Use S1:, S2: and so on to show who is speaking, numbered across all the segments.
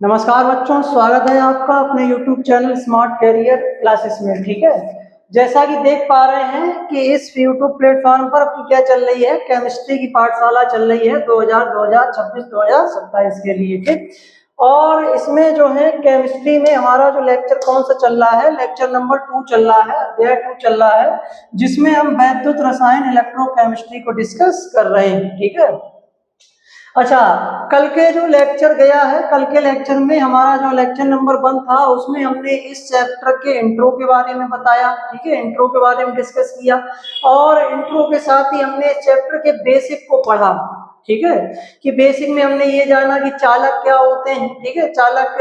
S1: नमस्कार बच्चों, स्वागत है आपका अपने YouTube channel smart career classes में। ठीक है, जैसा कि देख पा रहे हैं कि इस YouTube प्लेटफॉर्म पर अपनी क्या चल रही है, केमिस्ट्री की पाठशाला चल रही है 2026-2027 के लिए। ठीक, और इसमें जो है केमिस्ट्री में हमारा जो लेक्चर कौन सा चल रहा है, लेक्चर नंबर 2 चल रहा है, अध्याय 2 चल रहा है, जिसमें हम वैद्युत रसायन इलेक्ट्रोकेमिस्ट्री को डिस्कस कर रहे हैं। ठीक है, अच्छा, कल के जो लेक्चर गया है, कल के लेक्चर में हमारा जो लेक्चर नंबर 1 था उसमें हमने इस चैप्टर के इंट्रो के बारे में बताया। ठीक है, इंट्रो के बारे में डिस्कस किया और इंट्रो के साथ ही हमने इस चैप्टर के बेसिक को पढ़ा। ठीक है, कि बेसिक में हमने ये जाना कि चालक क्या होते हैं। ठीक है, चालक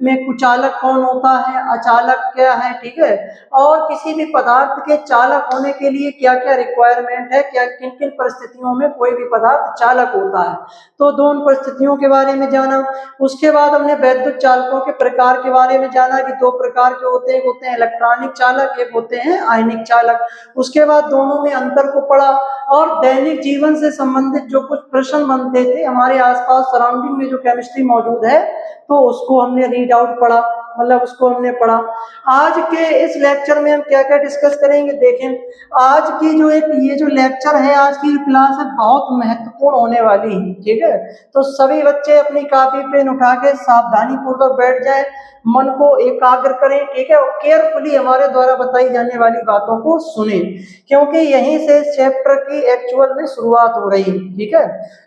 S1: में कुचालक कौन होता है, अचालक क्या है। ठीक है, और किसी भी पदार्थ के चालक होने के लिए क्या क्या रिक्वायरमेंट है, क्या किन किन परिस्थितियों में कोई भी पदार्थ चालक होता है, तो दोनों परिस्थितियों के बारे में जाना। उसके बाद हमने वैद्युत चालकों के प्रकार के बारे में जाना कि 2 प्रकार के होते हैं, एक होते हैं इलेक्ट्रॉनिक चालक, एक होते हैं आयनिक चालक। उसके बाद दोनों में अंतर को पढ़ा और दैनिक जीवन से संबंधित जो कुछ प्रश्न बनते थे हमारे आसपास सराउंडिंग में जो केमिस्ट्री मौजूद है, तो उसको हमने रीड आउट पढ़ा, मतलब उसको हमने पढ़ा। आज के इस लेक्चर में हम क्या क्या डिस्कस करेंगे, देखें। आज की जो ये जो लेक्चर है, आज की क्लास है, बहुत महत्वपूर्ण होने वाली है। ठीक है, तो सभी बच्चे अपनी कॉपी पेन उठा के सावधानी पूर्वक बैठ जाए, मन को एकाग्र करें। ठीक है, और केयरफुली हमारे द्वारा बताई जाने वाली बातों को सुने, क्योंकि यहीं से चैप्टर की एक्चुअल में शुरुआत हो रही है। ठीक है,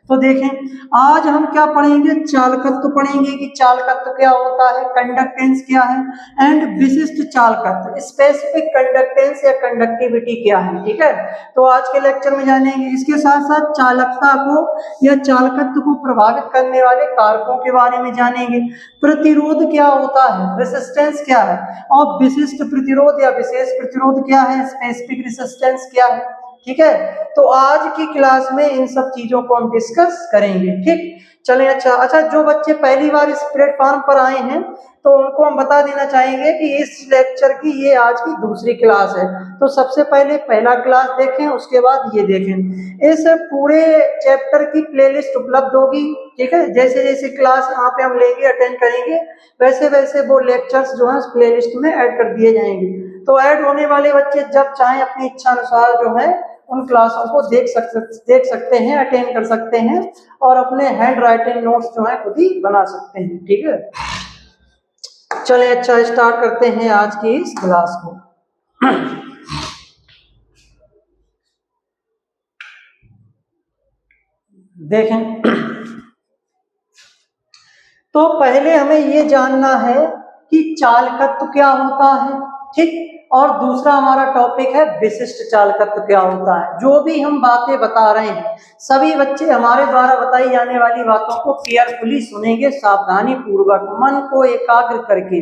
S1: तो देखें आज हम क्या पढ़ेंगे, चालकत्व पढ़ेंगे कि चालकत्व क्या होता है, कंडक्टेंस क्या है, एंड विशिष्ट चालकत्व, स्पेसिफिक कंडक्टेंस या कंडक्टिविटी क्या है। ठीक है, तो आज के लेक्चर में जानेंगे। इसके साथ साथ चालकता को या चालकत्व को प्रभावित करने वाले कारकों के बारे में जानेंगे। प्रतिरोध क्या होता है, रेसिस्टेंस क्या है, और विशिष्ट प्रतिरोध या विशेष प्रतिरोध क्या है, स्पेसिफिक रेसिस्टेंस क्या है। ठीक है, तो आज की क्लास में इन सब चीजों को हम डिस्कस करेंगे। ठीक, चलें। अच्छा, जो बच्चे पहली बार इस प्लेटफॉर्म पर आए हैं तो उनको हम बता देना चाहेंगे कि इस लेक्चर की ये आज की दूसरी क्लास है। तो सबसे पहले पहला क्लास देखें, उसके बाद ये देखें। इस पूरे चैप्टर की प्लेलिस्ट उपलब्ध होगी। ठीक है, जैसे जैसे क्लास यहाँ पे हम लेंगे, अटेंड करेंगे, वैसे वैसे वो लेक्चर्स जो है प्लेलिस्ट में ऐड कर दिए जाएंगे। तो ऐड होने वाले बच्चे जब चाहें अपनी इच्छा अनुसार जो है उन क्लासों को देख सकते हैं, अटेंड कर सकते हैं और अपने हैंड राइटिंग नोट्स जो है खुद ही बना सकते हैं। ठीक है, चलें। अच्छा, स्टार्ट करते हैं आज की इस क्लास को। देखें, तो पहले हमें ये जानना है कि चालकत्व क्या होता है। ठीक, और दूसरा हमारा टॉपिक है विशिष्ट चालकत्व क्या होता है। जो भी हम बातें बता रहे हैं सभी बच्चे हमारे द्वारा बताई जाने वाली बातों को केयरफुली सुनेंगे, सावधानी पूर्वक, मन को एकाग्र करके।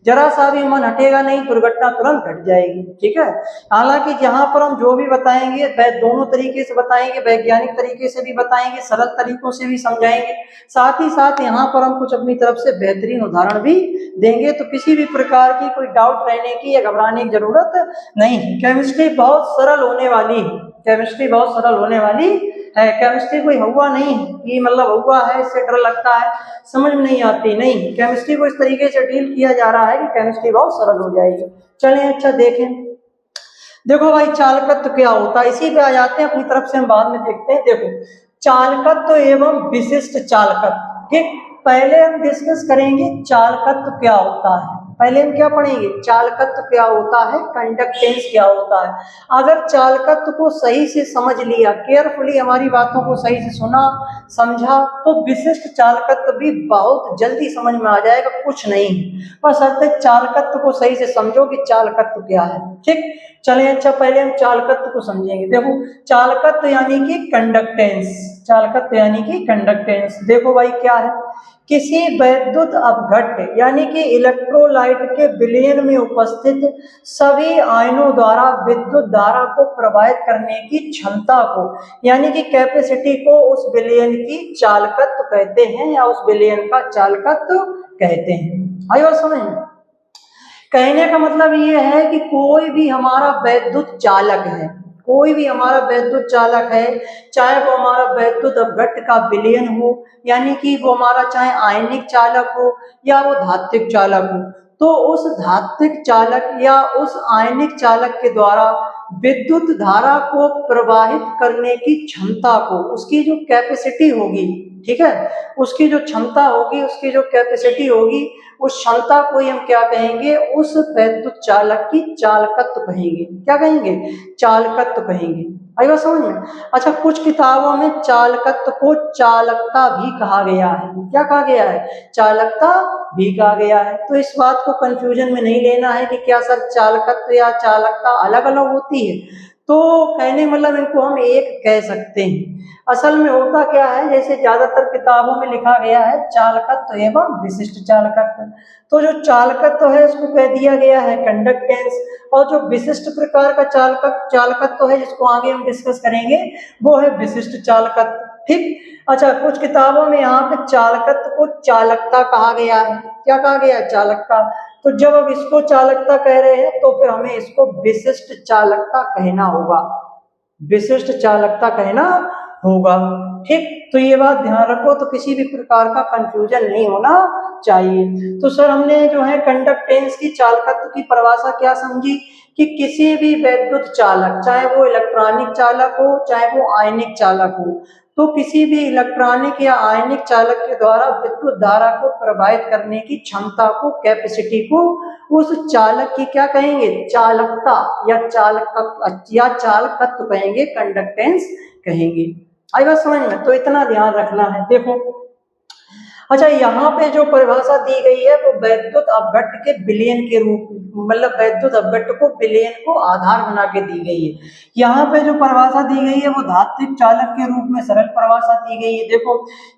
S1: जरा सा भी मन हटेगा नहीं, दुर्घटना तुरंत घट जाएगी। ठीक है, हालांकि जहां पर हम जो भी बताएंगे वह दोनों तरीके से बताएंगे, वैज्ञानिक तरीके से भी बताएंगे, सरल तरीकों से भी समझाएंगे, साथ ही साथ यहाँ पर हम कुछ अपनी तरफ से बेहतरीन उदाहरण भी देंगे। तो किसी भी प्रकार की कोई डाउट रहने की या घबराने की जरूरत नहीं है। केमिस्ट्री बहुत सरल होने वाली है, केमिस्ट्री बहुत सरल होने वाली है। केमिस्ट्री कोई हुआ नहीं कि मतलब हुआ है इससे डर लगता है, समझ में नहीं आती, नहीं। केमिस्ट्री को इस तरीके से डील किया जा रहा है कि केमिस्ट्री बहुत सरल हो जाएगी। चलें, अच्छा देखें। देखो भाई, चालकत्व क्या होता है, इसी पे आ जाते हैं, अपनी तरफ से हम बाद में देखते हैं। देखो, चालकत्व एवं विशिष्ट चालकत्व। ठीक, पहले हम डिस्कस करेंगे चालकत्व क्या होता है। पहले हम क्या पढ़ेंगे, चालकत्व क्या होता है, कंडक्टेंस क्या होता है। अगर चालकत्व को सही से समझ लिया, केयरफुली हमारी बातों को सही से सुना समझा, तो विशिष्ट चालकत्व भी बहुत जल्दी समझ में आ जाएगा। कुछ नहीं, बस अर्थ चालकत्व को सही से समझो कि चालकत्व क्या है। ठीक, चलें। अच्छा, पहले हम चालकत्व को समझेंगे। देखो, चालकत्व यानी कि कंडक्टेंस, चालकत्व यानी कि कंडक्टेंस। देखो भाई, क्या है, किसी वैद्युत अपघट्य यानी कि इलेक्ट्रोलाइट के विलयन में उपस्थित सभी आयनों द्वारा विद्युत धारा को प्रवाहित करने की क्षमता को, यानी कि कैपेसिटी को, उस विलयन की चालकत्व कहते हैं या उस विलयन का चालकत्व कहते हैं। आई बात समझ में? कहने का मतलब ये है कि कोई भी हमारा वैद्युत चालक है, कोई भी हमारा वैद्युत चालक है, चाहे वो हमारा वैद्युत अपघट्ट का विलयन हो, यानी कि वो हमारा चाहे आयनिक चालक हो या वो धात्विक चालक हो, तो उस धात्विक चालक या उस आयनिक चालक के द्वारा विद्युत धारा को प्रवाहित करने की क्षमता को, उसकी जो कैपेसिटी होगी, ठीक है, उसकी जो क्षमता होगी, उसकी जो कैपेसिटी होगी, उस क्षमता को ही हम क्या कहेंगे, उस वैद्युत चालक की चालकत्व कहेंगे। क्या कहेंगे? चालकत्व कहेंगे। आई बात समझ में? अच्छा, कुछ किताबों में चालकत्व को चालकता भी कहा गया है। क्या कहा गया है? चालकता भी कहा गया है। तो इस बात को कंफ्यूजन में नहीं लेना है कि क्या सर चालकत्व या चालकता अलग अलग होती है, तो कहने मतलब इनको हम एक कह सकते हैं। असल में होता क्या है, जैसे ज्यादातर किताबों में लिखा गया है चालकत्व एवं विशिष्ट चालकत्व, तो जो चालकत्व है उसको कह दिया गया है कंडक्टेंस, और जो विशिष्ट प्रकार का चालकत्व है जिसको आगे हम डिस्कस करेंगे वो है विशिष्ट चालकत्व। ठीक। अच्छा, कुछ किताबों में यहाँ पे चालकत्व को चालकता कहा गया है। क्या कहा गया है? चालकता। तो जब अब इसको चालकता कह रहे हैं तो फिर हमें इसको विशिष्ट चालकता कहना होगा, विशिष्ट चालकता कहना होगा। ठीक, तो ये बात ध्यान रखो, तो किसी भी प्रकार का कंफ्यूजन नहीं होना चाहिए। तो सर हमने जो है कंडक्टेंस की चालकत्व की परिभाषा क्या समझी कि किसी भी वैद्युत चालक, चाहे वो इलेक्ट्रॉनिक चालक हो चाहे वो आयनिक चालक हो, तो किसी भी इलेक्ट्रॉनिक या आयनिक चालक के द्वारा विद्युत धारा को प्रवाहित करने की क्षमता को, कैपेसिटी को, उस चालक की क्या कहेंगे? चालकता या चालकत्व कहेंगे, कंडक्टेंस कहेंगे। आई बात समझ में? तो इतना ध्यान रखना है। देखो, अच्छा, यहाँ पे जो परिभाषा दी गई है वो वैद्युत अपघट्ट के विलयन के रूप, मतलब वैद्युत अपघट्ट को विलयन को आधार बना के दी गई है। यहाँ पे जो परिभाषा दी गई है वो धात्विक चालक के रूप में सरल परिभाषा दी गई है। देखो,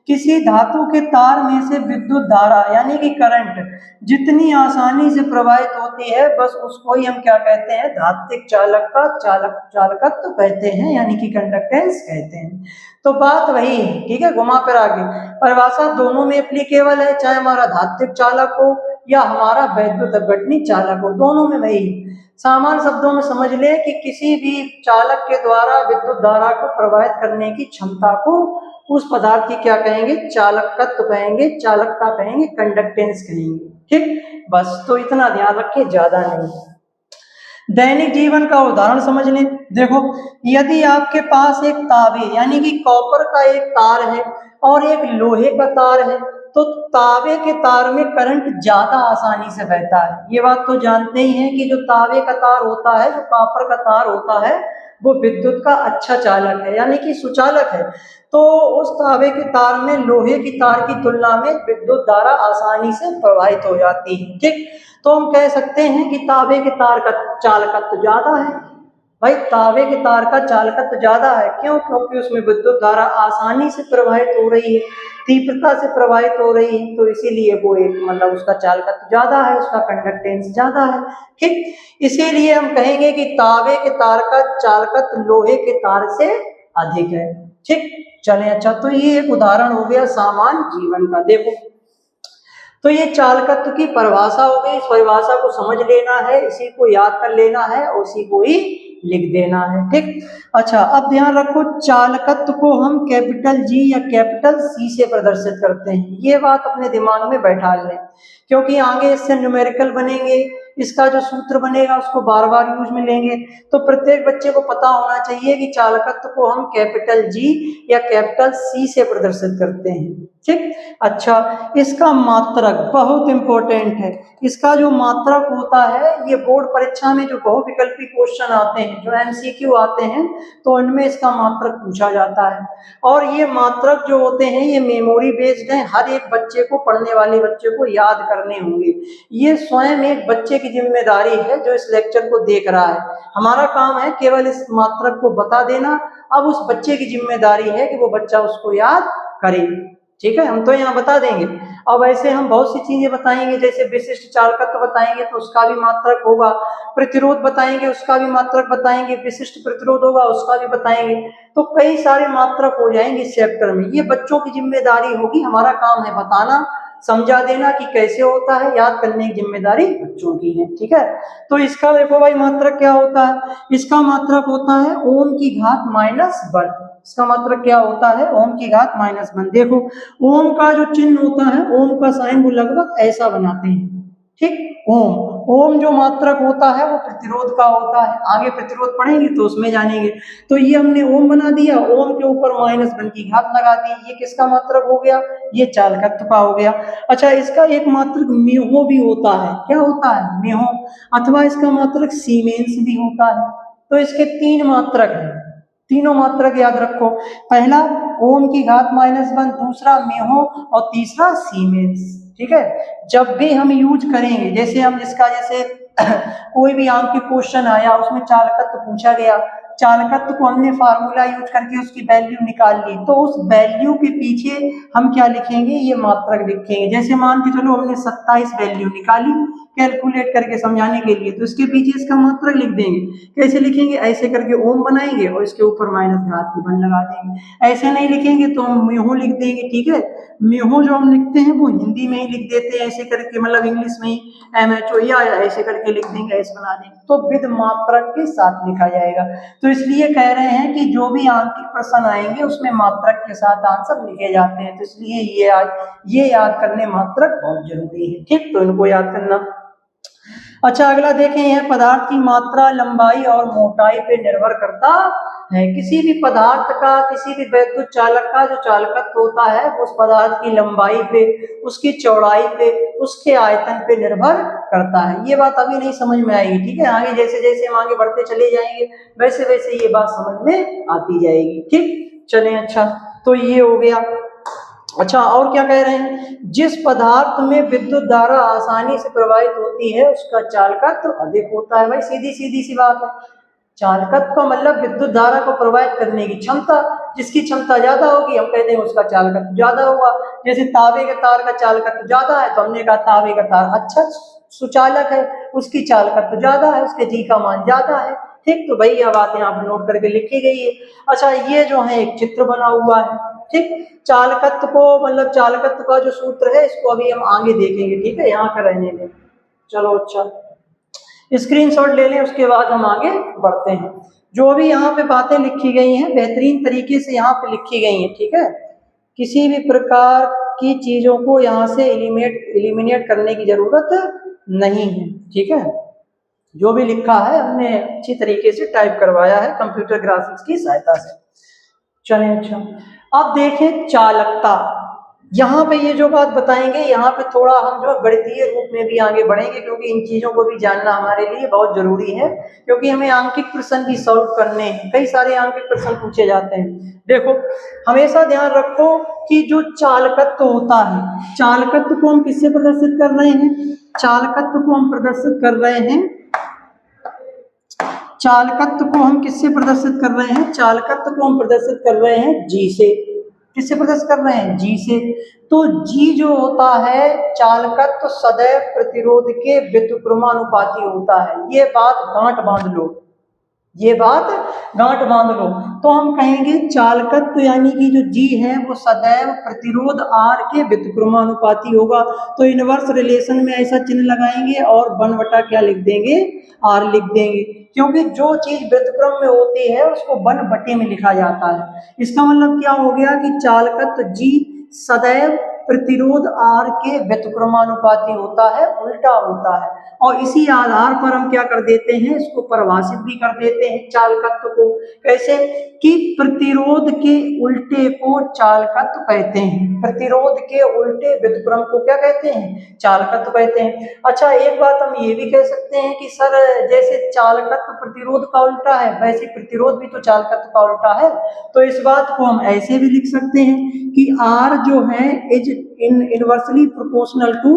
S1: किसी धातु के तार में से विद्युत धारा यानी कि करंट जितनी आसानी से प्रवाहित होती है, बस उसको ही हम क्या कहते हैं? धात्विक चालक का चालकत्व कहते हैं, यानी कि कंडक्टेंस कहते हैं। तो बात वही है, ठीक है, घुमा फिर आगे परिभाषा दोनों में एप्लीकेबल है, चाहे हमारा धात्विक चालक हो या हमारा वैद्युत अपघटनी चालक हो, दोनों में वही है। सामान्य शब्दों में समझ ले कि किसी भी चालक के द्वारा विद्युत धारा को प्रवाहित करने की क्षमता को, उस पदार्थ की क्या कहेंगे? चालकत्व कहेंगे, चालकता कहेंगे, कंडक्टेंस कहेंगे। ठीक, बस तो इतना ध्यान रखिए, ज्यादा नहीं। दैनिक जीवन का उदाहरण समझ लें। देखो, यदि आपके पास एक ताबे यानी कि कॉपर का एक तार है और एक लोहे का तार है, तो ताबे के तार में करंट ज्यादा आसानी से बहता है। ये बात तो जानते ही हैं कि जो ताबे का तार होता है, जो कॉपर का तार होता है, वो विद्युत का अच्छा चालक है, यानी कि सुचालक है। तो उस ताबे के तार में लोहे की तार की तुलना में विद्युत धारा आसानी से प्रवाहित हो जाती है। ठीक, तो हम कह सकते हैं कि तांबे के तार का चालकत्व ज्यादा है। भाई, तांबे के तार का चालकत्व ज्यादा है, क्यों? क्योंकि उसमें विद्युत धारा आसानी से प्रवाहित हो रही है, तीव्रता से प्रवाहित हो रही है, तो इसीलिए वो एक मतलब उसका चालकत्व ज्यादा है, उसका कंडक्टेंस ज्यादा है। ठीक, इसीलिए हम कहेंगे कि तांबे के तार का चालकत्व लोहे के तार से अधिक है। ठीक, चलें। अच्छा, तो ये एक उदाहरण हो गया सामान्य जीवन का। देखो, तो ये चालकत्व की परिभाषा हो गई, इस परिभाषा को समझ लेना है, इसी को याद कर लेना है और उसी को ही लिख देना है। ठीक, अच्छा, अब ध्यान रखो, चालकत्व को हम कैपिटल जी या कैपिटल सी से प्रदर्शित करते हैं। ये बात अपने दिमाग में बैठा लें, क्योंकि आगे इससे न्यूमेरिकल बनेंगे, इसका जो सूत्र बनेगा उसको बार बार यूज में लेंगे। तो प्रत्येक बच्चे को पता होना चाहिए कि चालकत्व को हम कैपिटल जी या कैपिटल सी से प्रदर्शित करते हैं। ठीक, अच्छा, इसका मात्रक बहुत इंपॉर्टेंट है। इसका जो मात्रक होता है, ये बोर्ड परीक्षा में जो बहुविकल्पी क्वेश्चन आते हैं, जो एमसीक्यू आते हैं, तो उनमें इसका मात्रक पूछा जाता है। और ये मात्रक जो होते हैं ये मेमोरी बेस्ड हैं, हर एक बच्चे को, पढ़ने वाले बच्चे को याद करने होंगे। ये स्वयं एक बच्चे की जिम्मेदारी है जो इस लेक्चर को देख रहा है। हमारा काम है केवल इस मात्रक को बता देना, अब उस बच्चे की जिम्मेदारी है कि वो बच्चा उसको याद करे। ठीक है, हम तो यहाँ बता देंगे। अब ऐसे हम बहुत सी चीजें बताएंगे, जैसे विशिष्ट चालकत्व बताएंगे तो उसका भी मात्रक होगा, प्रतिरोध बताएंगे उसका भी मात्रक बताएंगे, विशिष्ट प्रतिरोध होगा उसका भी बताएंगे। तो कई सारे मात्रक हो जाएंगे इस चैप्टर में। ये बच्चों की जिम्मेदारी होगी, हमारा काम है बताना, समझा देना कि कैसे होता है, याद करने की जिम्मेदारी बच्चों की है, ठीक है। तो इसका देखो भाई मात्रक क्या होता है, इसका मात्रक होता है ओम की घात -1। इसका मात्रक क्या होता है, ओम की घात -1। देखो ओम का जो चिन्ह होता है, ओम का साइन वो लगभग ऐसा बनाते हैं, ठीक। ओम जो मात्रक होता है वो प्रतिरोध का होता है, आगे प्रतिरोध पढ़ेंगे तो उसमें जानेंगे। तो ये हमने ओम बना दिया, ओम के ऊपर -1 की घात लगा दी, ये किसका मात्रक हो गया, ये चालकत्व का हो गया। अच्छा, इसका एक मात्रक म्हो भी होता है, क्या होता है, म्हो, अथवा इसका मात्रक सीमेंस भी होता है। तो इसके 3 मात्रक हैं, तीनों मात्रक याद रखो, पहला ओम की घात -1, दूसरा म्हो और तीसरा सीमेंस, ठीक है। जब भी हम यूज करेंगे, जैसे हम इसका जैसे कोई भी आंकिक क्वेश्चन आया, उसमें चालकत्व पूछा गया, चालकत्व को हमने फार्मूला यूज करके उसकी वैल्यू निकाल ली, तो उस वैल्यू के पीछे हम क्या लिखेंगे, ये मात्रक लिखेंगे। जैसे मान के चलो हमने 27 वैल्यू निकाली कैलकुलेट करके समझाने के लिए, तो इसके पीछे इसका मात्रक लिख देंगे। कैसे लिखेंगे, ऐसे करके ओम बनाएंगे और इसके ऊपर -1 लगा देंगे। ऐसे नहीं लिखेंगे तो हम म्हो लिख देंगे, ठीक है। म्हो जो हम लिखते हैं वो हिंदी में ही लिख देते हैं ऐसे करके, मतलब इंग्लिश में ही MHO या ऐसे करके लिख देंगे, ऐसे बना देंगे, तो विद मात्रक के साथ लिखा जाएगा। तो इसलिए कह रहे हैं कि जो भी आंकिक प्रश्न आएंगे उसमें मात्रक के साथ आंसर लिखे जाते हैं, तो इसलिए ये याद करने मात्रक बहुत जरूरी है, ठीक। तो इनको याद करना। अच्छा, अगला देखें, यह पदार्थ की मात्रा, लंबाई और मोटाई पे निर्भर करता है। किसी भी पदार्थ का, किसी भी वैद्युत चालक का जो चालकत्व होता है वो उस पदार्थ की लंबाई पे, उसकी चौड़ाई पे, उसके आयतन पे निर्भर करता है। ये बात अभी नहीं समझ में आएगी, ठीक है, आगे जैसे जैसे हम आगे बढ़ते चले जाएंगे वैसे वैसे ये बात समझ में आती जाएगी, ठीक। चलें, अच्छा, तो ये हो गया। अच्छा, और क्या कह रहे हैं, जिस पदार्थ में विद्युत धारा आसानी से प्रवाहित होती है उसका चालकत्व अधिक होता है। भाई सीधी सीधी सी बात है, चालकत्व का मतलब विद्युत धारा को प्रवाहित करने की क्षमता, जिसकी क्षमता ज्यादा होगी हम कहते हैं उसका चालकत्व ज्यादा होगा। जैसे तांबे के तार का चालकत्व ज्यादा है तो हमने कहा तांबे का तार अच्छा सुचालक है, उसकी चालकत्व ज्यादा है, उसके जी का मान ज्यादा है, ठीक। तो भाई यह बात यहाँ पर नोट करके लिखी गई है। अच्छा, ये जो है एक चित्र बना हुआ है, ठीक। चालकत्व को, मतलब चालकत्व का जो सूत्र है इसको अभी हम आगे देखेंगे, ठीक है, यहाँ का रहने दें। चलो, अच्छा, स्क्रीनशॉट ले लें, उसके बाद हम आगे बढ़ते हैं। जो भी यहाँ पे बातें लिखी गई हैं बेहतरीन तरीके से यहाँ पे लिखी गई हैं, ठीक है। किसी भी प्रकार की चीजों को यहाँ से एलिमिनेट करने की जरूरत नहीं है, ठीक है। जो भी लिखा है हमने अच्छी तरीके से टाइप करवाया है कंप्यूटर ग्राफिक्स की सहायता से। चलें, अच्छा, अब देखें चालकता। यहाँ पे ये जो बात बताएंगे, यहाँ पे थोड़ा हम जो गणितीय रूप में भी आगे बढ़ेंगे, क्योंकि इन चीजों को भी जानना हमारे लिए बहुत जरूरी है, क्योंकि हमें आंकिक प्रश्न भी सॉल्व करने हैं, कई सारे आंकिक प्रश्न पूछे जाते हैं। देखो, हमेशा ध्यान रखो कि जो चालकत्व होता है, चालकत्व को हम किससे प्रदर्शित कर रहे हैं, चालकत्व को हम प्रदर्शित कर रहे हैं, चालकत्व को हम किससे प्रदर्शित कर रहे हैं, चालकत्व को हम प्रदर्शित कर रहे हैं जी से। किससे प्रदर्शित कर रहे हैं, जी से। तो जी जो होता है, चालकत्व सदैव प्रतिरोध के व्युत्क्रमानुपाती होता है। ये बात गांठ बांध लो, ये बात गांठ बांध लो। तो हम कहेंगे चालकत्व यानी कि जो जी है वो सदैव प्रतिरोध आर के व्युत्क्रमानुपाती होगा। तो इनवर्स रिलेशन में ऐसा चिन्ह लगाएंगे और 1 क्या लिख देंगे, आर लिख देंगे, क्योंकि जो चीज व्युत्क्रम में होती है उसको 1 में लिखा जाता है। इसका मतलब क्या हो गया कि चालकत्व जी सदैव प्रतिरोध आर के व्युत्क्रमानुपाती होता है, उल्टा होता है। और इसी आधार पर हम क्या कर देते हैं, इसको परिभाषित भी कर देते हैं चालकत्व को। कैसे कि प्रतिरोध के उल्टे को चालकत्व कहते हैं, प्रतिरोध के उल्टे व्युत्क्रम को क्या कहते हैं, चालकत्व कहते हैं। अच्छा, एक बात हम ये भी कह सकते हैं कि सर जैसे चालकत्व प्रतिरोध का उल्टा है वैसे प्रतिरोध भी तो चालकत्व का उल्टा है। तो इस बात को हम ऐसे भी लिख सकते हैं कि R जो है is inversely proportional to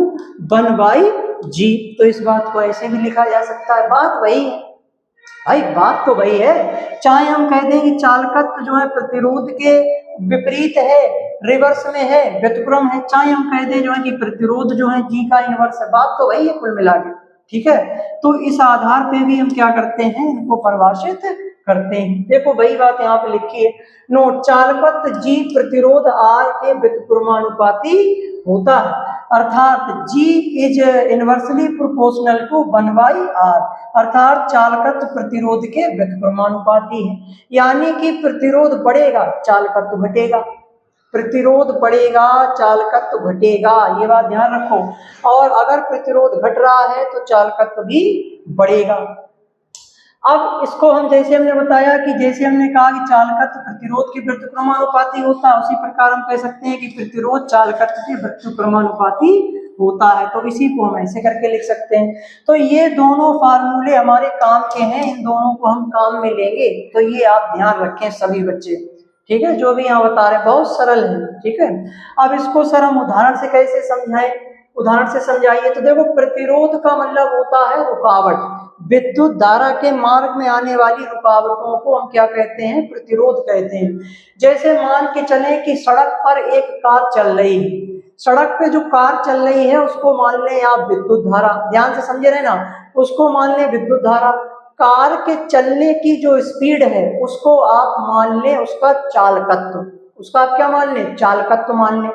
S1: 1/G। तो इस बात को ऐसे भी लिखा जा सकता है। बात वही है भाई, बात तो वही है। चाहे हम कह दें कि चालकत्व जो है प्रतिरोध के विपरीत है, रिवर्स में है, व्युत्क्रम है, चाहे हम कह दें जो है कि प्रतिरोध जो है G का इनवर्स है, बात तो वही है कुल मिला के, ठीक है। तो इस आधार पे भी हम क्या करते हैं, इनको परिभाषित करते हैं। देखो वही बात यहाँ पे लिखी है, नोट, चालकत्व G प्रतिरोध R के व्युत्क्रमानुपाती होता है, अर्थात G is inversely proportional to 1/R, अर्थात चालकत्व प्रतिरोध के व्युत्क्रमानुपाती है। यानी कि प्रतिरोध बढ़ेगा चालकत्व घटेगा, प्रतिरोध बढ़ेगा चालकत्व घटेगा, ये बात ध्यान रखो। और अगर प्रतिरोध घट रहा है तो चालकत्व भी बढ़ेगा। अब इसको हम जैसे हमने बताया कि जैसे हमने कहा कि चालकत्व प्रतिरोध के व्युत्क्रमानुपाती होता है, उसी प्रकार हम कह सकते हैं कि प्रतिरोध चालकत्व के व्युत्क्रमानुपाती होता है। तो इसी को हम ऐसे करके लिख सकते हैं। तो ये दोनों फार्मूले हमारे काम के हैं, इन दोनों को हम काम में लेंगे। तो ये आप ध्यान रखें सभी बच्चे, ठीक है, जो भी यहाँ बता रहे हैं बहुत सरल है, ठीक है। अब इसको सर हम उदाहरण से कैसे समझाएं, उदाहरण से समझाइए। तो देखो, प्रतिरोध का मतलब होता है रुकावट, विद्युत धारा के मार्ग में आने वाली रुकावटों को हम क्या कहते हैं, प्रतिरोध कहते हैं। जैसे मान के चलें कि सड़क पर एक कार चल रही है, सड़क पे जो कार चल रही है उसको मान लें आप विद्युत धारा, ध्यान से समझे रहे ना, उसको मान लें विद्युत धारा। कार के चलने की जो स्पीड है उसको आप मान लें उसका चालकत्व, उसका आप क्या मान लें, चालकत्व मान लें।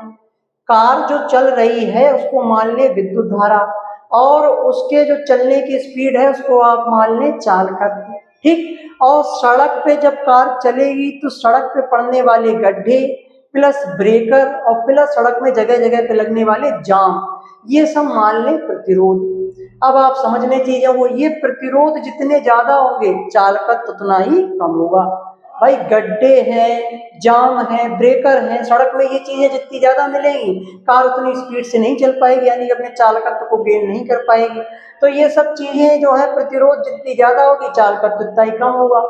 S1: कार जो चल रही है उसको मान लें विद्युत धारा, और उसके जो चलने की स्पीड है उसको आप मान लें चालकत्व, ठीक। और सड़क पे जब कार चलेगी तो सड़क पे पड़ने वाले गड्ढे प्लस ब्रेकर और प्लस सड़क में जगह जगह पे लगने वाले जाम, ये सब मान लें प्रतिरोध। अब आप समझ लें चीजों को, ये प्रतिरोध जितने ज्यादा होंगे चालकत्व उतना ही कम होगा। भाई गड्ढे हैं, जाम है, ब्रेकर है, सड़क में ये चीजें जितनी ज्यादा मिलेंगी कार उतनी स्पीड से नहीं चल पाएगी, यानी कि अपने चालकत्व को गेन नहीं कर पाएगी। तो ये सब चीजें जो है, प्रतिरोध जितनी ज्यादा होगी चालकत्व उतना ही कम होगा,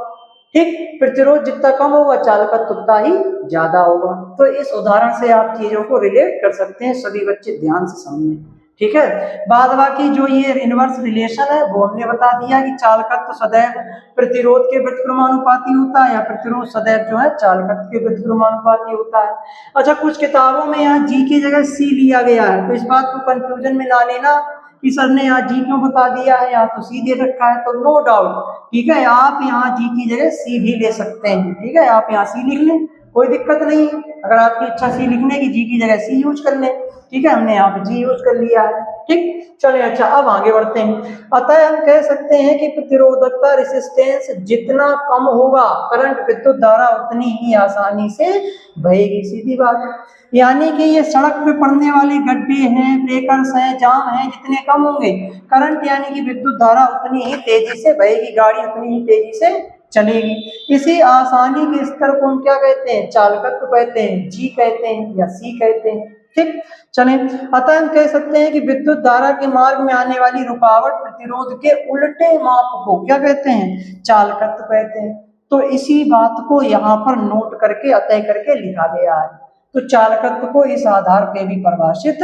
S1: ठीक। प्रतिरोध जितना कम होगा चालकत्व उतना ही ज्यादा होगा। तो इस उदाहरण से आप चीजों को रिलेट कर सकते हैं, सभी बच्चे ध्यान से समझें, ठीक है। बाद बाकी जो ये इनवर्स रिलेशन है वो हमने बता दिया कि चालकत्व सदैव प्रतिरोध के व्युत्क्रमानुपाती होता है, या प्रतिरोध सदैव जो है चालकत्व के व्युत्क्रमानुपाती होता है। अच्छा, कुछ किताबों में यहाँ जी की जगह सी लिया गया है, तो इस बात को कंफ्यूजन में ना लेना कि सर ने यहाँ जी क्यों बता दिया है, यहाँ तो सी दे रखा है। तो नो डाउट, ठीक है, आप यहाँ जी की जगह सी भी ले सकते हैं, ठीक है, आप यहाँ सी लिख लें, कोई दिक्कत नहीं है। अगर आपकी इच्छा सी लिखने की, जी की जगह सी यूज कर लें, ठीक है, हमने यहाँ पे जी यूज कर लिया है, ठीक। चलिए, अच्छा अब आगे बढ़ते हैं। अतः हम कह सकते हैं कि प्रतिरोधकता रेजिस्टेंस जितना कम होगा करंट विद्युत धारा उतनी ही आसानी से बहेगी, सीधी बात है। यानी कि ये सड़क पे पड़ने वाले गड्ढे हैं, ब्रेकर्स हैं, जाम हैं, जितने कम होंगे करंट यानी कि विद्युत धारा उतनी ही तेजी से बहेगी, गाड़ी उतनी ही तेजी से चलेगी। इसी आसानी के स्तर को हम क्या कहते हैं, चालकत्व कहते हैं, जी कहते हैं या सी कहते हैं, ठीक। चलें, अतः हम कह सकते हैं कि विद्युत धारा के मार्ग में आने वाली रुकावट प्रतिरोध के उल्टे माप को क्या कहते हैं, चालकत्व कहते हैं। तो इसी बात को यहाँ पर नोट करके अतः करके लिखा गया है। तो चालकत्व को इस आधार पे भी परिभाषित